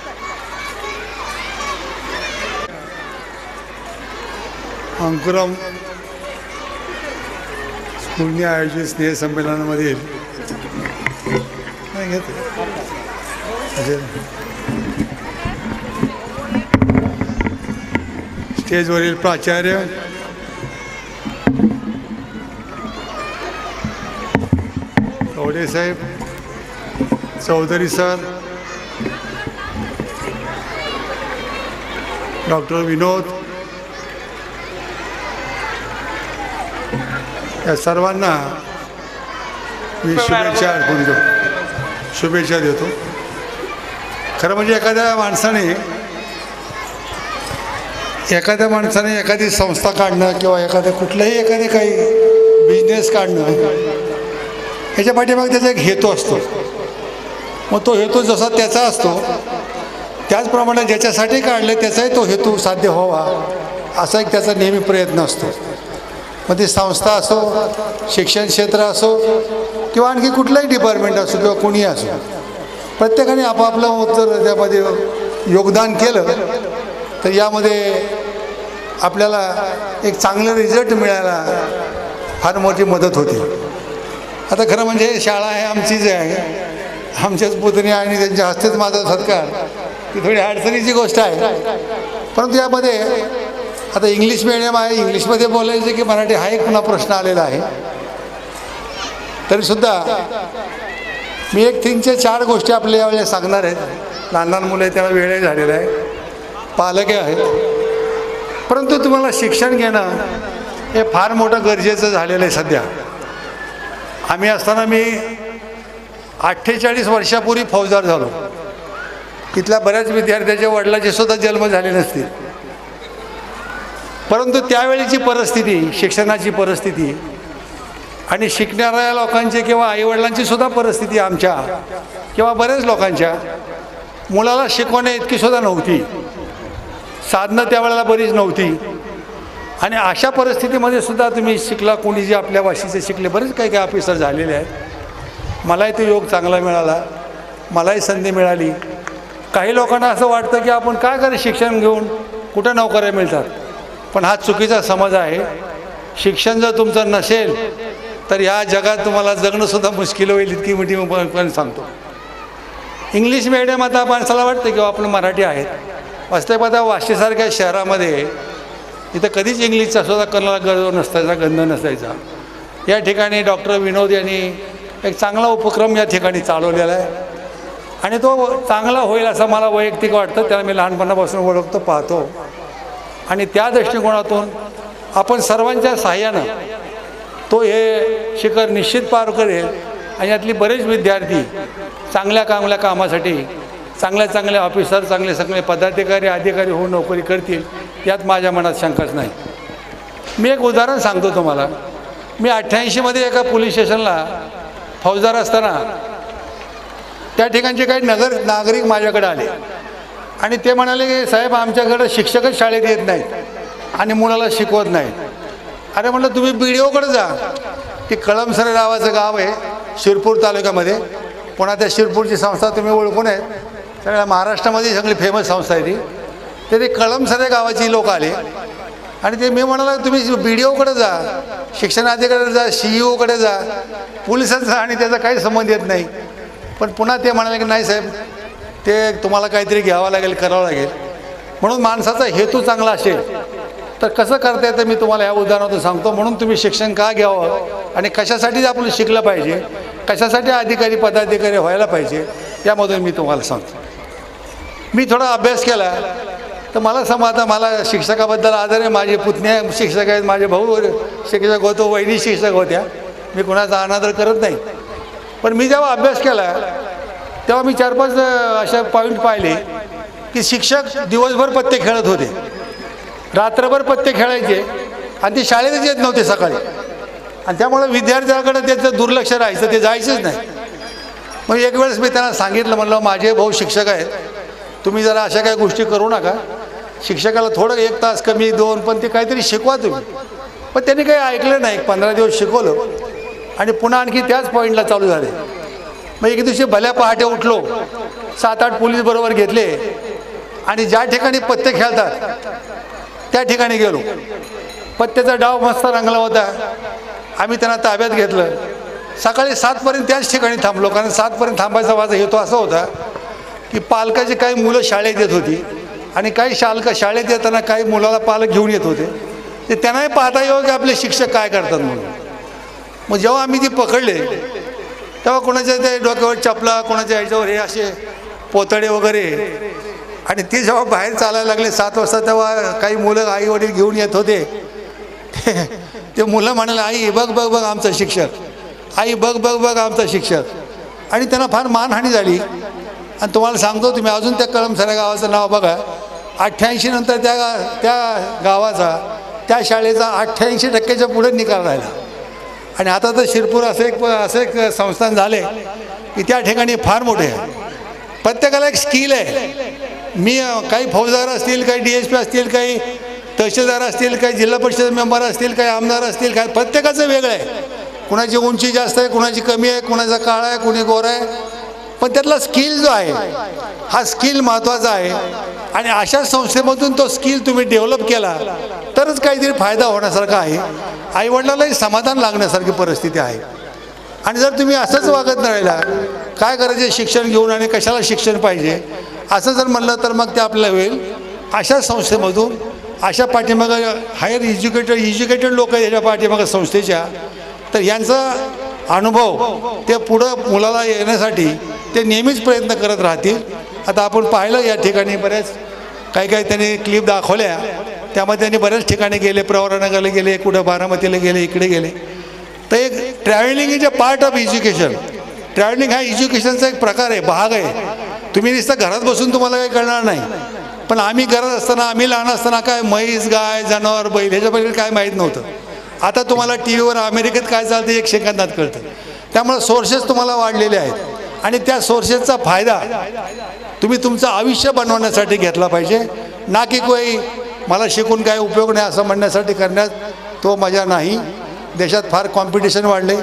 अंकुरम स्कूलने आयोजित स्नेहसंमेलनामधील स्टेजवरील प्राचार्य, कवडे साहेब, चौधरी सर, डॉक्टर विनोद, या सर्वांना मी शुभेच्छा देतो. खरं म्हणजे एखाद्या माणसाने एखादी संस्था काढणं किंवा एखादी काही बिझनेस काढणं, ह्याच्या पाठीमागे त्याचा एक हेतू असतो. मग तो हेतू जसा त्याचा असतो त्याचप्रमाणे ज्याच्यासाठी काढले त्याचाही तो हेतू साध्य व्हावा असा एक त्याचा नेहमी प्रयत्न असतो. मग ती संस्था असो, शिक्षण क्षेत्र असो किंवा आणखी कुठलंही डिपार्टमेंट असो किंवा कोणीही असो, प्रत्येकाने आपापलं जर त्यामध्ये योगदान केलं तर यामध्ये आपल्याला एक चांगलं रिझल्ट मिळायला फार मोठी मदत होते. आता खरं म्हणजे शाळा आहे आमचीच आहे, आमच्याच पुतणी आणि त्यांच्या हस्तेच माझा सत्कार, ती थोडी अडचणीची गोष्ट आहे. परंतु यामध्ये आता इंग्लिश मिडियम आहे, इंग्लिशमध्ये बोलायचं की मराठी हा एक पुन्हा प्रश्न आलेला आहे. तरीसुद्धा मी एक 3 ते 4 गोष्टी आपल्या यावेळेला सांगणार आहेत. लहान लहान मुलं आहेत, त्याला वेळही झालेला आहे, पालकही आहेत. परंतु तुम्हाला शिक्षण घेणं हे फार मोठं गरजेचं झालेलं आहे सध्या. आम्ही असताना मी 48 वर्षापूर्वी फौजदार झालो. तिथल्या बऱ्याच विद्यार्थ्याच्या वडिलांचे सुद्धा जन्म झाले नसतील. परंतु त्यावेळीची परिस्थिती, शिक्षणाची परिस्थिती आणि शिकणाऱ्या लोकांची किंवा आईवडिलांची सुद्धा परिस्थिती आमच्या किंवा बऱ्याच लोकांच्या मुलाला शिकवण्या इतकी सुद्धा नव्हती. साधनं त्यावेळेला बरीच नव्हती. आणि अशा परिस्थितीमध्ये सुद्धा तुम्ही शिकला, कोणी जे आपल्या भाषेचे शिकले, बरेच काही काही ऑफिसर झालेले आहेत. मलाही तो योग चांगला मिळाला, मलाही संधी मिळाली. काही लोकांना असं वाटतं की आपण काय करे शिक्षण घेऊन कुठं नोकऱ्या मिळतात, पण हा चुकीचा समज आहे. शिक्षण जर तुमचं नसेल तर ह्या जगात तुम्हाला जगणंसुद्धा मुश्किल होईल, इतकी मोठी पण सांगतो. इंग्लिश मिडियम आता माणसाला वाटतं की आपलं मराठी आहेत. वास्तविक आता वाशीसारख्या शहरामध्ये इथं कधीच इंग्लिशचा सुद्धा कणाला गरज नसायचा, गंध नसायचा. या ठिकाणी डॉक्टर विनोद यांनी एक चांगला उपक्रम या ठिकाणी चालवलेला आहे आणि तो चांगला होईल असं मला वैयक्तिक वाटतं. त्याला मी लहानपणापासून ओळखतो, पाहतो. आणि त्या दृष्टिकोनातून आपण सर्वांच्या सहाय्यानं तो हे शिखर निश्चित पार करेल आणि यातली बरेच विद्यार्थी चांगल्या कामासाठी चांगले ऑफिसर, चांगले पदाधिकारी, अधिकारी होऊन नोकरी करतील, यात माझ्या मनात शंकाच नाही. मी एक उदाहरण सांगतो तुम्हाला. मी 88मध्ये एका पोलीस स्टेशनला फौजदार असताना त्या ठिकाणचे काही नागरिक माझ्याकडे आले आणि ते म्हणाले की साहेब आमच्याकडे शिक्षकच शाळेत येत नाहीत आणि मुलाला शिकवत नाहीत. अरे म्हटलं तुम्ही BDOकडे जा. ती कळमसरे नावाचं गाव आहे शिरपूर तालुक्यामध्ये. पुन्हा त्या शिरपूरची संस्था तुम्ही ओळखून आहेत, सगळ्या महाराष्ट्रामध्ये सगळी फेमस संस्था आहे ती. ते कळमसरे गावाची लोक आले आणि ते मी म्हणाला तुम्ही BDOकडे जा, शिक्षणाधिकाऱ्याकडे जा, CEO कडे जा, पोलिसांचा आणि त्याचा काही संबंध येत नाही. पण पुन्हा ते म्हणाले की नाही साहेब, ते तुम्हाला काहीतरी घ्यावं लागेल, करावं लागेल. म्हणून माणसाचा हेतू चांगला असेल तर कसं करता येतं मी तुम्हाला या उदाहरणातून सांगतो. म्हणून तुम्ही शिक्षण का घ्यावं आणि कशासाठी आपलं शिकलं पाहिजे, कशासाठी अधिकारी पदाधिकारी व्हायला पाहिजे, यामधून मी तुम्हाला सांगतो. मी थोडा अभ्यास केला तर मला समजतं, मला शिक्षकाबद्दल आदर आहे. माझे पुतण्या शिक्षक आहेत, माझे भाऊ शिक्षक होतो, वहिनी शिक्षक होत्या. मी कुणाचा अनादर करत नाही. पण मी जेव्हा अभ्यास केला तेव्हा मी 4-5 अशा पॉईंट पाहिले की शिक्षक दिवसभर पत्ते खेळत होते, रात्रभर पत्ते खेळायचे आणि ते शाळेतच येत नव्हते सकाळी. आणि त्यामुळे विद्यार्थ्याकडे त्याचं दुर्लक्ष राहायचं, ते जायचंच नाही. मग एक वेळेस मी त्यांना सांगितलं, म्हणलं माझे भाऊ शिक्षक आहेत, तुम्ही जरा अशा काही गोष्टी करू नका. शिक्षकाला थोडं 1 तास कमी 2, पण ते काहीतरी शिकवा तुम्ही. पण त्यांनी काही ऐकलं नाही. 15 दिवस शिकवलं आणि पुन्हा आणखी त्याच पॉईंटला चालू झाले. मग एक दिवशी भल्या पहाटे उठलो, 7-8 पोलीस बरोबर घेतले आणि ज्या ठिकाणी पत्ते खेळतात त्या ठिकाणी गेलो. पत्त्याचा डाव मस्त रंगला होता. आम्ही त्यांना ताब्यात घेतलं. सकाळी 7पर्यंत त्याच ठिकाणी थांबलो, कारण 7पर्यंत थांबायचा माझा हेतू असा होता की पालकाची काही मुलं शाळेत येत होती आणि काही शाळेत येताना काही मुलाला पालक घेऊन येत होते. ते त्यांनाही पाहता येऊ की आपले शिक्षक काय करतात म्हणून. मग जेव्हा आम्ही ती पकडले तेव्हा कोणाच्या ते डोक्यावर चपला, कोणाच्या ह्याच्यावर हे असे पोतडे वगैरे. आणि ते जेव्हा बाहेर चालायला लागले 7 वाजता तेव्हा काही मुलं आई वडील घेऊन येत होते. ते मुलं म्हणाले आई बघ बघ बघ आमचा शिक्षक, आई बघ बघ बघ आमचा शिक्षक. आणि त्यांना फार मानहानी झाली. आणि तुम्हाला सांगतो, तुम्ही अजून त्या कळमसरे गावाचं नाव बघा. 88 नंतर त्या गावाचा, त्या शाळेचा 88% पुढे निकाल राहिला. आणि आता तर शिरपूर असं एक संस्थान झाले की त्या ठिकाणी फार मोठे आहे. प्रत्येकाला एक स्किल आहे. मी काही फौजदार असतील, काही DSP असतील, काही तहसीलदार असतील, काही जिल्हा परिषद मेंबर असतील, काही आमदार असतील, काही प्रत्येकाचं वेगळं आहे. कुणाची उंची जास्त आहे, कुणाची कमी आहे, कुणाचा काळा आहे, कुणी गोरा आहे. पण त्यातला स्किल जो आहे हा स्किल महत्त्वाचा आहे आणि अशा संस्थेमधून तो स्किल तुम्ही डेव्हलप केला तरच काहीतरी फायदा होण्यासारखा आहे. आईवडिलांनाही समाधान लागण्यासारखी परिस्थिती आहे. आणि जर तुम्ही असंच वागत राहिला काय करायचे शिक्षण घेऊन आणि कशाला शिक्षण पाहिजे असं जर म्हणलं तर मग ते आपल्याला होईल. अशा संस्थेमधून अशा पाठीमागं हायर एज्युकेटेड लोक आहेत याच्या पाठीमागं संस्थेच्या, तर यांचा अनुभव ते पुढं मुलाला येण्यासाठी ते नेहमीच प्रयत्न करत राहतील. आता आपण पाहिलं या ठिकाणी बऱ्याच काही त्यांनी क्लिप दाखवल्या, त्यामध्ये त्यांनी बऱ्याच ठिकाणी गेले, प्रवरानगरला गेले, कुठं बारामतीला गेले, इकडे गेले. तर एक travelling is a part of education. Travelling हा एज्युकेशनचा एक प्रकार आहे, भाग आहे. तुम्ही नुसतं घरात बसून तुम्हाला काही कळणार नाही. पण आम्ही घरात असताना, आम्ही लहान असताना काय म्हैस, गाय, जनावर, बैल ह्याच्यापैकी काय माहीत नव्हतं. आता तुम्हाला टी व्हीवर अमेरिकेत काय चालतं एक सेकंदात कळतं. त्यामुळे सोर्सेस तुम्हाला वाढलेले आहेत आणि त्या सोर्सेसचा फायदा तुम्ही तुमचं आयुष्य बनवण्यासाठी घेतला पाहिजे, ना की कोई मला शिकून काय उपयोग नाही असं म्हणण्यासाठी करण्यात तो मजा नाही. देशात फार कॉम्पिटिशन वाढले,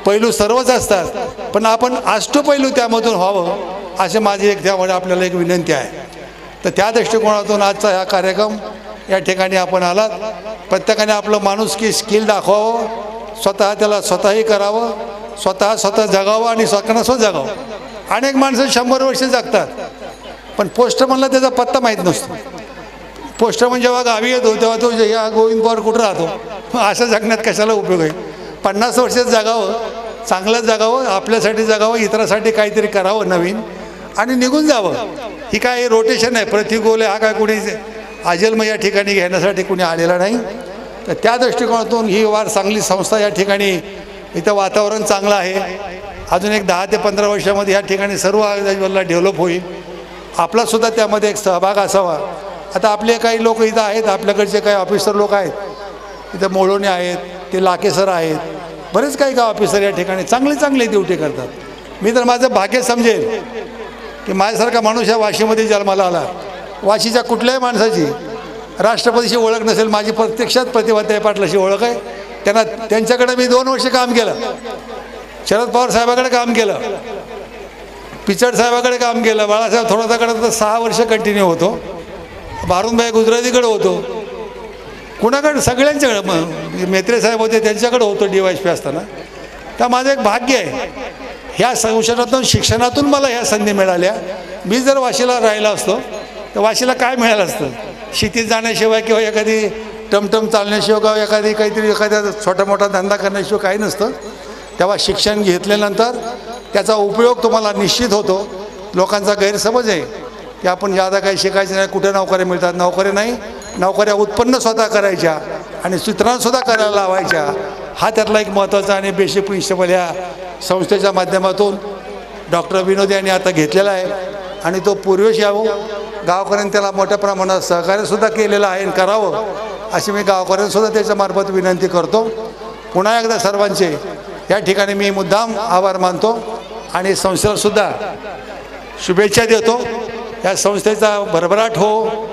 पैलू सर्वच असतात, पण आपण अष्टपैलू त्यामधून व्हावं असे माझी एक त्यामुळे आपल्याला एक विनंती आहे. तर त्या दृष्टिकोनातून आजचा हा कार्यक्रम या ठिकाणी आपण आलात. प्रत्येकाने आपलं माणुसकी स्किल दाखवावं, स्वतः त्याला स्वतःही करावं, स्वतः जगावं आणि स्वतःला जगावं. अनेक माणसं 100 वर्ष जगतात, पण पोस्टमनला त्याचा पत्ता माहीत नसतो. पोस्टमन जेव्हा गावी येतो तेव्हा तो या गोविंद पवार कुठं राहतो, असं जगण्यात कशाला उपयोग आहे. 50 वर्षात जगावं, चांगलं जगावं, आपल्यासाठी जगावं, इतरासाठी काहीतरी करावं नवीन आणि निघून जावं. ही काय रोटेशन आहे, प्रतिकूल आहे, हा काय कुणी अजन्म या ठिकाणी घेण्यासाठी कुणी आलेला नाही. तर त्या दृष्टिकोनातून ही वार चांगली संस्था या ठिकाणी, इथं वातावरण चांगलं आहे. अजून एक 10 ते 15 वर्षामध्ये या ठिकाणी सर्व डेव्हलप होईल. आपलासुद्धा त्यामध्ये एक सहभाग असावा. आता आपले काही लोक इथं आहेत, आपल्याकडचे काही ऑफिसर लोक आहेत, इथं मोळोणे आहेत, ते लाके सर आहेत, बरेच काही ऑफिसर या ठिकाणी चांगले ड्युटी करतात. मी तर माझं भाग्य समजेल की माझ्यासारखा माणूस या वाशीमध्ये जन्माला आला. वाशीच्या कुठल्याही माणसाची राष्ट्रपतीशी ओळख नसेल, माझी प्रत्यक्षात प्रतिभाताई पाटलाशी ओळख आहे. त्यांच्याकडे मी 2 वर्ष काम केलं, शरद पवार साहेबाकडे काम केलं, पिचड साहेबाकडे काम केलं, बाळासाहेब थोराताकडे तर 6 वर्ष कंटिन्यू होतो, बारूनभाई गुजरातीकडे होतो, कुणाकडे सगळ्यांच्याकडे, मेत्रे साहेब होते त्यांच्याकडे होतो DYSP असताना. तर माझं एक भाग्य आहे, ह्या संशोधनातून शिक्षणातून मला ह्या संधी मिळाल्या. मी जर वाशीला राहिला असतो तर वाशीला काय मिळालं असतं, शेतीत जाण्याशिवाय किंवा एखादी टमटम चालण्याशिवाय किंवा एखाद्या छोटा मोठा धंदा करण्याशिवाय काही नसतं. तेव्हा शिक्षण घेतल्यानंतर त्याचा उपयोग तुम्हाला निश्चित होतो. लोकांचा गैरसमज आहे की आपण जादा काही शिकायचं नाही, कुठे नोकऱ्या मिळतात. नोकऱ्या नाही, नोकऱ्या उत्पन्न स्वतः करायच्या आणि सूत्रांसुद्धा करायला लावायच्या. हा त्यातला एक महत्त्वाचा आणि बेसिक प्रिन्सिपल ह्या संस्थेच्या माध्यमातून डॉक्टर विनोद यांनी आता घेतलेला आहे आणि तो पूर्वेश यावं. गावकऱ्यांनी त्याला मोठ्या प्रमाणात सहकार्यसुद्धा केलेलं आहे आणि करावं अशी मी गावकऱ्यांसुद्धा त्याच्यामार्फत विनंती करतो. पुन्हा एकदा सर्वांचे या ठिकाणी मी मुद्दाम आभार मानतो आणि संस्थेलासुद्धा शुभेच्छा देतो. या संस्थेचा भरभराट हो,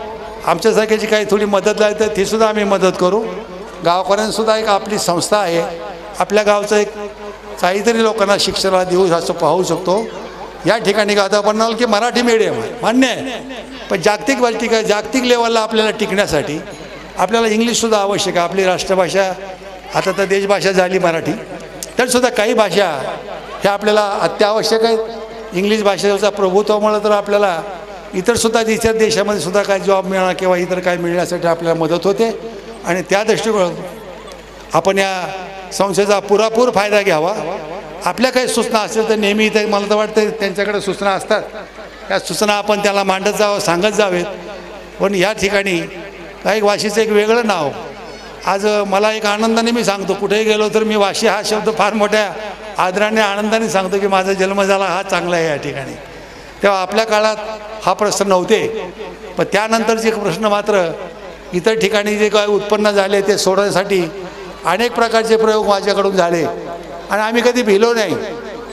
आमच्यासारख्याची काही थोडी मदत लागली तर तीसुद्धा आम्ही मदत करू. गावकऱ्यांसुद्धा एक आपली संस्था आहे, आपल्या गावचं एक काहीतरी लोकांना शिक्षणाला देऊ असं पाहू शकतो. या ठिकाणी आता आपण म्हणाल की मराठी मीडियम मान्य आहे, पण जागतिक लेवलला आपल्याला टिकण्यासाठी आपल्याला इंग्लिशसुद्धा आवश्यक आहे. आपली राष्ट्रभाषा आता तर देशभाषा झाली मराठी, तरीसुद्धा काही भाषा ह्या आपल्याला अत्यावश्यक आहेत. इंग्लिश भाषेचा प्रभुत्वामुळे तर आपल्याला इतरसुद्धा इतर देशामध्ये सुद्धा काही जॉब मिळणं किंवा इतर काय मिळण्यासाठी आपल्याला मदत होते. आणि त्या दृष्टिकोन आपण या संस्थेचा पुरेपूर फायदा घ्यावा. आपल्या काही सूचना असेल तर नेहमी इथे मला तर वाटतं त्यांच्याकडे सूचना असतात, त्या सूचना आपण त्याला मांडत जावं, सांगत जावेत. पण या ठिकाणी काही वाशीचं एक वेगळं नाव आज मला एक आनंदाने मी सांगतो, कुठेही गेलो तर मी वाशी हा शब्द फार मोठ्या आदराने आनंदाने सांगतो की माझा जन्म झाला हा चांगला आहे या ठिकाणी. तेव्हा आपल्या काळात हा प्रश्न नव्हते, पण त्यानंतरचे प्रश्न मात्र इतर ठिकाणी जे काही उत्पन्न झाले ते सोडवण्यासाठी अनेक प्रकारचे प्रयोग माझ्याकडून झाले आणि आम्ही कधी भिलो नाही.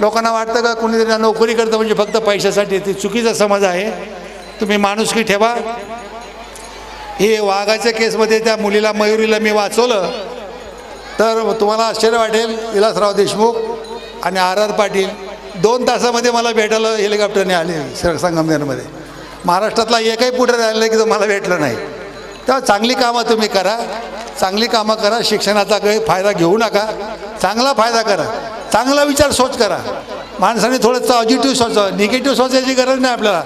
लोकांना वाटतं का कोणीतरी नोकरी करतं म्हणजे फक्त पैशासाठी, ते चुकीचा समज आहे. तुम्ही माणुसकी ठेवा. हे वाघाच्या केसमध्ये त्या मुलीला मयुरीला मी वाचवलं तर तुम्हाला आश्चर्य वाटेल. विलासराव देशमुख आणि RR पाटील 2 तासामध्ये मला भेटायला हेलिकॉप्टरने आले संगमनेरमध्ये. महाराष्ट्रातला एकही पुढे राहिलं की तो मला भेटलं नाही. तेव्हा चांगली कामं तुम्ही करा, चांगली कामं करा. शिक्षणाचा काही फायदा घेऊ नका, चांगला फायदा करा, चांगला विचार सोच करा. माणसाने थोडं पॉझिटिव्ह सोचावं, निगेटिव्ह सोचायची गरज नाही आपल्याला.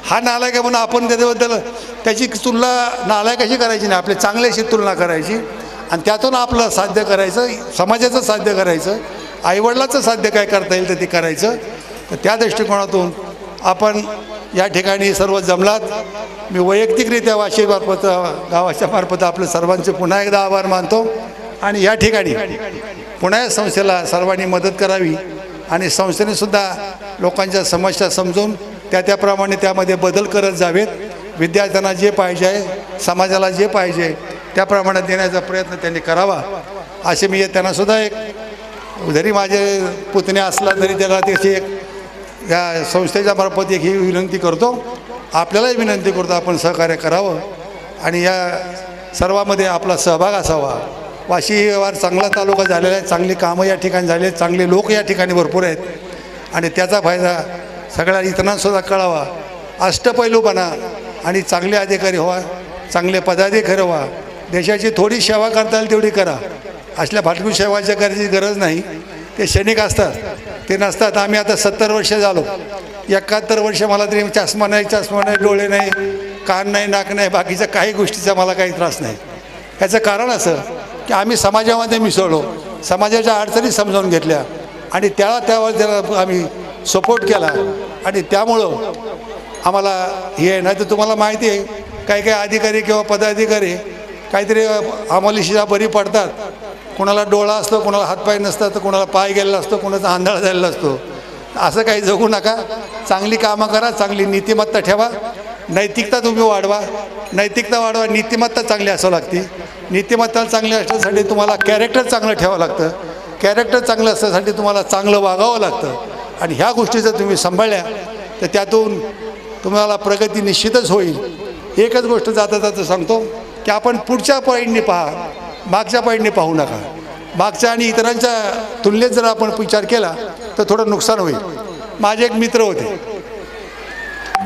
हा नालायक आहे म्हणून आपण त्याच्याबद्दल त्याची तुलना नालायकाशी करायची नाही, आपल्या चांगल्याशी तुलना करायची आणि त्यातून आपलं साध्य करायचं, समाजाचं साध्य करायचं, आईवडिलाचं साध्य काय करता येईल तर ते करायचं. तर त्या दृष्टिकोनातून आपण या ठिकाणी सर्व जमलात. मी वैयक्तिकरित्या वाशीमार्फत गावाच्या मार्फत आपलं सर्वांचे पुन्हा एकदा आभार मानतो आणि या ठिकाणी पुन्हा या संस्थेला सर्वांनी मदत करावी आणि संस्थेनेसुद्धा लोकांच्या समस्या समजून त्याप्रमाणे त्यामध्ये बदल करत जावेत. विद्यार्थ्यांना जे पाहिजे आहे, समाजाला जे पाहिजे त्याप्रमाणे देण्याचा प्रयत्न त्यांनी करावा असे मी त्यांनासुद्धा एक, जरी माझे पुतणे असला तरी त्याला त्याची एक या संस्थेच्या मार्फत एक ही विनंती करतो, आपल्यालाही विनंती करतो आपण सहकार्य करावं आणि या सर्वामध्ये आपला सहभाग असावा. वाशी वार चांगला तालुका झालेला आहे, चांगली कामं या ठिकाणी झाली आहेत, चांगले लोक या ठिकाणी भरपूर आहेत आणि त्याचा फायदा सगळ्या इतरांनासुद्धा कळावा. अष्टपैलूपणा आणि चांगले अधिकारी व्हा, चांगले पदाधिकारी व्हा, देशाची थोडी सेवा करता येईल तेवढी करा. असल्या फालतू सेवाच्या करायची गरज नाही, ते क्षणिक असतात, ते नसतात. आम्ही आता 70 वर्ष झालो, 71 वर्ष मला तरी चष्मा नाही, डोळे नाही, कान नाही, नाक नाही, बाकीच्या काही गोष्टीचा मला काही त्रास नाही. याचं कारण असं की आम्ही समाजामध्ये मिसळलो, समाजाच्या अडचणी समजावून घेतल्या आणि त्यावर त्याला आम्ही सपोर्ट केला आणि त्यामुळं आम्हाला हे नाही. तर तुम्हाला माहिती आहे काही अधिकारी किंवा पदाधिकारी काहीतरी अंमलीशिरा बरी पडतात. कोणाला डोळा असतो, कोणाला हातपाय नसतात, तर कोणाला पाय गेलेला असतो, कोणाचा आंधळा झालेला असतो. असं काही जगू नका. चांगली कामं करा, चांगली नीतिमत्ता ठेवा, नैतिकता तुम्ही वाढवा, नैतिकता वाढवा. नीतिमत्ता चांगली असावं लागते. नीतिमत्ता चांगली असण्यासाठी तुम्हाला कॅरेक्टर चांगलं ठेवावं लागतं. कॅरेक्टर चांगलं असण्यासाठी तुम्हाला चांगलं वागावं लागतं आणि ह्या गोष्टी जर तुम्ही सांभाळल्या तर त्यातून तुम्हाला प्रगती निश्चितच होईल. एकच गोष्ट जाता जाता सांगतो की आपण पुढच्या पॉईंटने पहा, मागच्या पॉईंटने पाहू नका. मागच्या आणि इतरांच्या तुलनेत जर आपण विचार केला तर थोडं नुकसान होईल. माझे एक मित्र होते,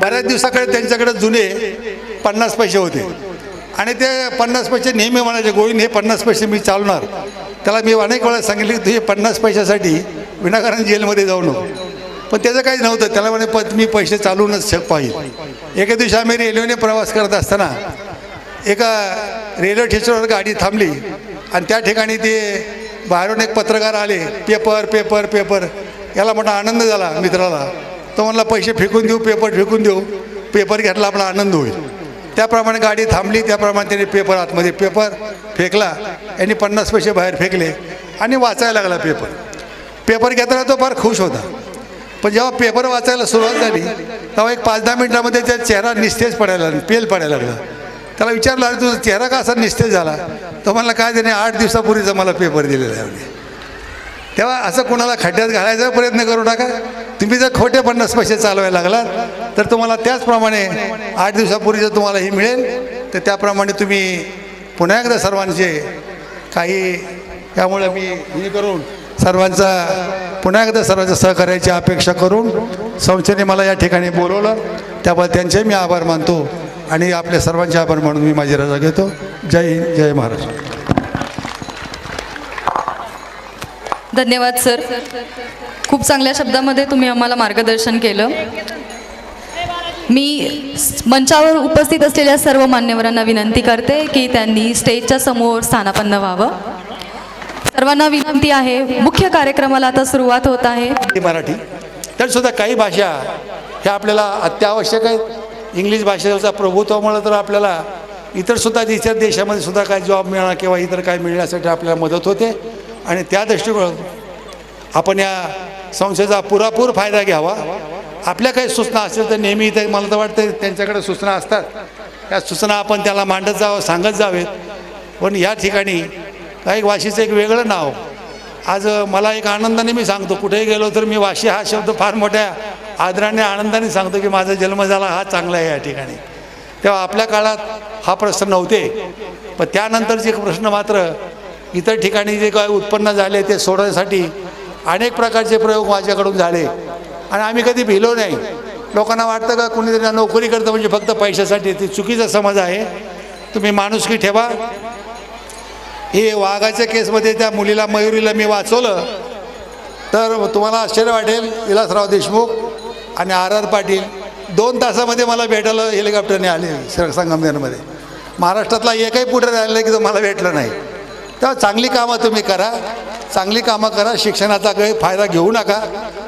बऱ्याच दिवसाकडे त्यांच्याकडे जुने 50 पैसे होते आणि ते 50 पैसे नेहमी म्हणायचे, गोविंद हे 50 पैसे मी चालवणार. त्याला मी अनेक वेळा सांगितले की तुझे 50 पैशासाठी विनाकारण जेलमध्ये जाऊ नको, पण त्याचं काही नव्हतं. त्याला म्हणे मी पैसे चालवूनच पाहिजे. एके दिवशी आम्ही रेल्वेने प्रवास करत असताना एका रेल्वे स्टेशनवर गाडी थांबली आणि त्या ठिकाणी ते बाहेरून एक पत्रकार आले. Paper paper paper. याला मोठा आनंद झाला मित्राला. तो म्हणला पैसे फेकून देऊ, पेपर फेकून देऊ. पेपर घेतला, आपला आनंद होईल. त्याप्रमाणे गाडी थांबली, त्याप्रमाणे त्याने पेपर आतमध्ये पेपर फेकला. यांनी 50 पैसे बाहेर फेकले आणि वाचायला लागला पेपर. पेपर घेताना तो फार खुश होता, पण जेव्हा पेपर वाचायला सुरुवात झाली तेव्हा एक 5-10 मिनिटामध्ये त्याचा चेहरा निस्तेज पडायला, पेल पडायला लागला. त्याला विचारलं, अरे तुझा चेहरा का असा निस्तेज झाला? तो म्हणला, काय त्याने 8 दिवसापूर्वीचा मला पेपर दिलेला आहे. तेव्हा असं कोणाला खड्ड्यात घालायचा प्रयत्न करू नका. तुम्ही जर खोटे 50 पैसे चालवायला लागलात तर तुम्हाला त्याचप्रमाणे 8 दिवसापूर्वी जर तुम्हाला हे मिळेल तर त्याप्रमाणे तुम्ही पुन्हा एकदा सर्वांचे काही, त्यामुळे मी हे करून सर्वांचा पुन्हा एकदा सर्वांच्या सहकार्याची अपेक्षा करून संस्थेने मला या ठिकाणी बोलवलं, त्याबद्दल त्यांचे मी आभार मानतो आणि आपल्या सर्वांचे आभार मानून मी माझी रजा घेतो. जय हिंद, जय महाराष्ट्र. धन्यवाद सर. खूप चांगल्या शब्दामध्ये तुम्ही आम्हाला मार्गदर्शन केलं. मी मंचावर उपस्थित असलेल्या सर्व मान्यवरांना विनंती करते की त्यांनी स्टेजच्या समोर स्थानापन्न व्हावं. सर्वांना विनंती आहे, मुख्य कार्यक्रमाला आता सुरुवात होत आहे. मराठी तर सुद्धा काही भाषा ह्या आपल्याला अत्यावश्यक आहेत. इंग्लिश भाषेचा प्रभुत्वामुळे तर आपल्याला इतरसुद्धा इतर देशामध्ये सुद्धा काय जॉब मिळणार किंवा इतर काय मिळण्यासाठी आपल्याला मदत होते आणि त्या दृष्टिकोन आपण या संस्थेचा पुरेपूर फायदा घ्यावा. आपल्या काही सूचना असेल तर नेहमी इथे मला तर वाटतं त्यांच्याकडे सूचना असतात, त्या सूचना आपण त्याला मांडत जावं, सांगत जावेत. पण या ठिकाणी काही वाशीचं एक वेगळं नाव आज मला एक आनंदाने मी सांगतो, कुठेही गेलो तर मी वाशी हा शब्द फार मोठ्या आदराने आनंदाने सांगतो की माझा जन्म झाला हा चांगला आहे या ठिकाणी. तेव्हा आपल्या काळात हा प्रश्न नव्हते, पण त्यानंतरचे प्रश्न मात्र इतर ठिकाणी जे काय उत्पन्न झाले ते सोडवण्यासाठी अनेक प्रकारचे प्रयोग माझ्याकडून झाले आणि आम्ही कधी भिलो नाही. लोकांना वाटतं का कुणीतरी नोकरी करतं म्हणजे फक्त पैशासाठी, ती चुकीचा समज आहे. तुम्ही माणुसकी ठेवा. हे वाघाच्या केसमध्ये त्या मुलीला मयुरीला मी वाचवलं तर तुम्हाला आश्चर्य वाटेल. विलासराव देशमुख आणि RR पाटील 2 तासामध्ये मला भेटायला हेलिकॉप्टरने आले संगमनेरमध्ये. महाराष्ट्रातला एकही पुढे राहिलं की तो मला भेटलं नाही. तेव्हा चांगली कामं तुम्ही करा, चांगली कामं करा. शिक्षणाचा काही फायदा घेऊ नका,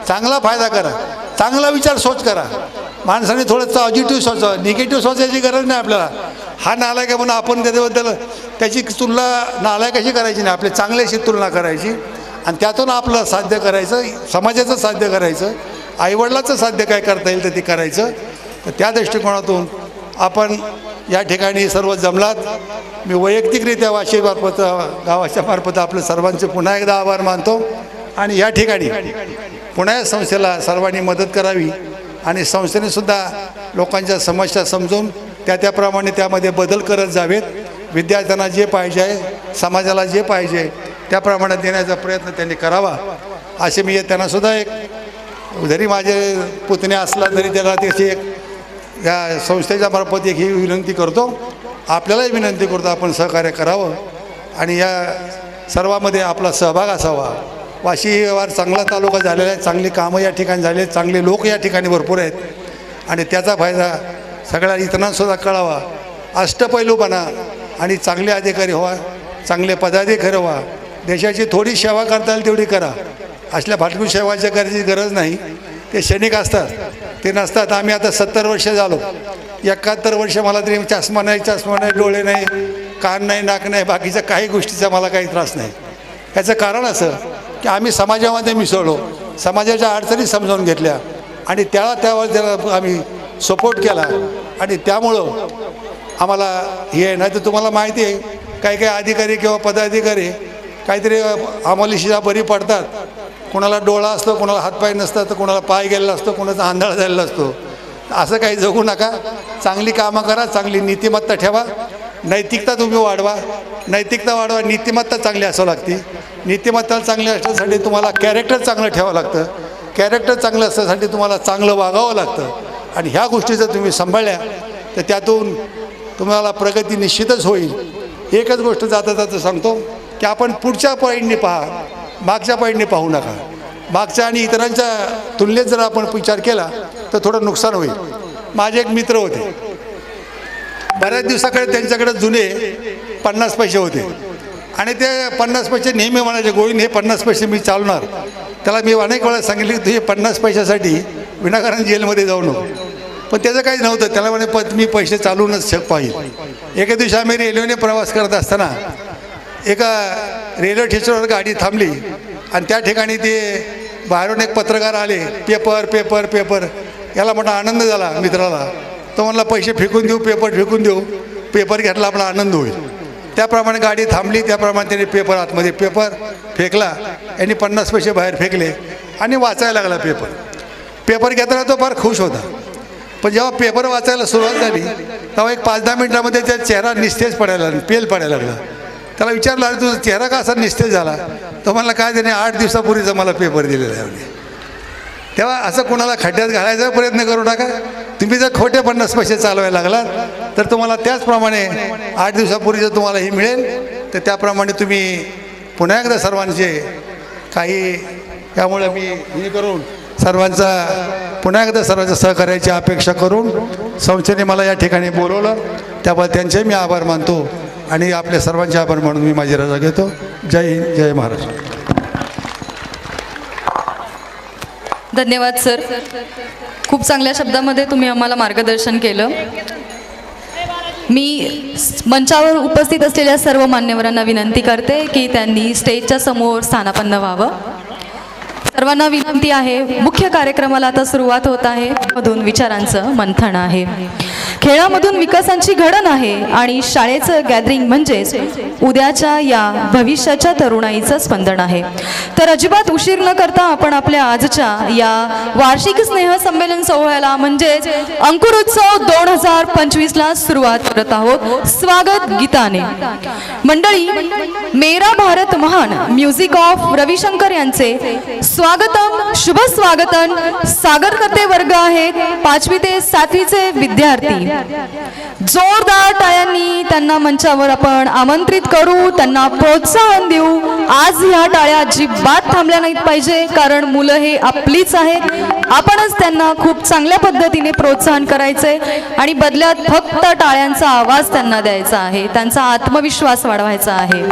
चांगला फायदा करा, चांगला विचार सोच करा. माणसाने थोडं पॉझिटिव्ह सोचावं, निगेटिव्ह सोचायची गरज नाही आपल्याला. हा नालायक आहे म्हणून आपण त्याच्याबद्दल त्याची तुलना नालायकाशी करायची नाही, आपल्या चांगल्याशी तुलना करायची आणि त्यातून आपलं साध्य करायचं, समाजाचं साध्य करायचं, आईवडिलाचं साध्य काय करता येईल तर ते करायचं. तर त्या दृष्टिकोनातून आपण या ठिकाणी सर्व जमलात. मी वैयक्तिकरित्या वाशीमार्फत गावाच्या मार्फत आपलं सर्वांचे पुन्हा एकदा आभार मानतो आणि या ठिकाणी पुन्हा या संस्थेला सर्वांनी मदत करावी आणि संस्थेनेसुद्धा लोकांच्या समस्या समजून त्याप्रमाणे त्यामध्ये बदल करत जावेत. विद्यार्थ्यांना जे पाहिजे आहे, समाजाला जे पाहिजे त्याप्रमाणे देण्याचा प्रयत्न त्यांनी करावा असे मी त्यांनासुद्धा एक, जरी माझे पुतणे असला तरी त्याला त्याची एक या संस्थेच्या मार्फत एक ही विनंती करतो. आपल्यालाही विनंती करतो आपण सहकार्य करावं आणि या सर्वामध्ये आपला सहभाग असावा. वाशीवार चांगला तालुका झालेला आहे, चांगली कामं या ठिकाणी झाली आहेत, चांगले लोक या ठिकाणी भरपूर आहेत आणि त्याचा फायदा सगळ्या इतरांनासुद्धा कळावा. अष्टपैलूपणा आणि चांगले अधिकारी व्हा, चांगले पदाधिकारी व्हा. देशाची थोडी सेवा करता येईल तेवढी करा. असल्या फाटकू सेवाच्या करायची गरज नाही. ते क्षणिक असतात, ते नसतात. आम्ही आता 70 वर्ष झालो, 71 वर्ष मला तरी चष्मा नाही, डोळे नाही, कान नाही, नाक नाही, बाकीच्या काही गोष्टीचा मला काही त्रास नाही. याचं कारण असं की आम्ही समाजामध्ये मिसळलो, समाजाच्या अडचणी समजावून घेतल्या आणि त्यावर त्याला आम्ही सपोर्ट केला आणि त्यामुळं आम्हाला हे नाही. तर तुम्हाला माहिती आहे काही अधिकारी किंवा पदाधिकारी काहीतरी आमालिशीला बरी पडतात. कोणाला डोळा असतो, कोणाला हातपाय नसतात, तर कोणाला पाय गेलेला असतो, कोणाचा आंधळा झालेला असतो. असं काही जगू नका. चांगली कामं करा, चांगली नीतिमत्ता ठेवा, नैतिकता तुम्ही वाढवा, नीतिमत्ता चांगली असावं लागते. नीतिमत्ता चांगली असण्यासाठी तुम्हाला कॅरेक्टर चांगलं ठेवावं लागतं. कॅरेक्टर चांगलं असण्यासाठी तुम्हाला चांगलं वागावं लागतं आणि ह्या गोष्टी जर तुम्ही सांभाळल्या तर त्यातून तुम्हाला प्रगती निश्चितच होईल. एकच गोष्ट जाता जाता सांगतो की आपण पुढच्या पॉईंटने पहा, मागच्या पॉईंटने पाहू नका. मागच्या आणि इतरांच्या तुलनेत जर आपण विचार केला तर थोडं नुकसान होईल. माझे एक मित्र होते, बऱ्याच दिवसाकडे त्यांच्याकडे जुने 50 पैसे होते आणि ते 50 पैसे नेहमी म्हणायचे, गोविंद हे 50 पैसे मी चालवणार. त्याला मी अनेक वेळा सांगितले की तू हे 50 पैशासाठी विनाकारण जेलमध्ये जाऊ नको. पण त्याचं काही नव्हतं. त्याला म्हणे मी पैसे चालवूनच पाहिजे. एके दिवशी आम्ही रेल्वेने प्रवास करत असताना एका रेल्वे स्टेशनवर गाडी थांबली आणि त्या ठिकाणी ते बाहेरून एक पत्रकार आले. पेपर याला मोठा आनंद झाला मित्राला. तो म्हणला पैसे फेकून देऊ, पेपर फेकून देऊ, पेपर घेतला आपला आनंद होईल. त्याप्रमाणे गाडी थांबली, त्याप्रमाणे त्याने पेपर आतमध्ये पेपर फेकला. यांनी 50 पैसे बाहेर फेकले आणि वाचायला लागला पेपर घेताना तो फार खुश होता. पण जेव्हा पेपर वाचायला सुरुवात झाली तेव्हा एक 5-10 मिनिटामध्ये त्याचा चेहरा निस्तेज पडायला लागला, पेल पडायला लागला. त्याला विचारलं, अरे तुझा चेहरा का असा निस्तेज झाला? तो म्हणला, काय त्याने 8 दिवसापूर्वीचा मला पेपर दिलेला आहे. तेव्हा असं कोणाला खड्ड्यात घालायचा प्रयत्न करू नका. तुम्ही जर खोटे 50 पैसे चालवायला लागलात तर तुम्हाला त्याचप्रमाणे 8 दिवसापूर्वी जर तुम्हाला हे मिळेल तर त्याप्रमाणे तुम्ही पुन्हा एकदा सर्वांचे काही, त्यामुळे मी हे करून सर्वांचा पुन्हा एकदा सर्वांच्या सहकार्याची अपेक्षा करून संस्थेने मला या ठिकाणी बोलवलं, त्याबद्दल त्यांचे मी आभार मानतो आणि आपल्या सर्वांचे आभार मानून मी माझी रजा घेतो. जय हिंद, जय महाराष्ट्र. धन्यवाद सर. खूप चांगल्या शब्दामध्ये तुम्ही आम्हाला मार्गदर्शन केलं. मी मंचावर उपस्थित असलेल्या सर्व मान्यवरांना विनंती करते की त्यांनी स्टेजच्या समोर स्थानापन्न व्हावं. सर्वांना विनंती आहे, मुख्य कार्यक्रमाला आता सुरुवात होत आहे. मधून विचारांचं मंथन आहे. खेळामधून विकासांची घडण आहे आणि शाळेचं गॅदरिंग म्हणजेच उद्याच्या या भविष्याच्या तरुणाईचं स्पंदन आहे. तर अजिबात उशीर न करता आपण आपल्या आजच्या या वार्षिक स्नेह संमेलन सोहळ्याला म्हणजेच अंकुर उत्सव 2025ला सुरुवात करत आहोत स्वागत गीताने. मंडळी, मेरा भारत महान म्युझिक ऑफ रविशंकर यांचे स्वागतम शुभ स्वागतम सागर करते वर्ग आहेत 5वी ते 7वीचे विद्यार्थी. जोरदार टाळ्यांनी त्यांना मंचावर आपण आमंत्रित करू, त्यांना प्रोत्साहन देऊ. आज ह्या टाळ्या अजिबात थांबल्या नाहीत पाहिजे, कारण मुलं हे आपलीच आहेत. आपणच त्यांना खूप चांगल्या पद्धतीने प्रोत्साहन करायचे आणि बदल्यात फक्त टाळ्यांचा आवाज त्यांना द्यायचा आहे, त्यांचा आत्मविश्वास वाढवायचा आहे.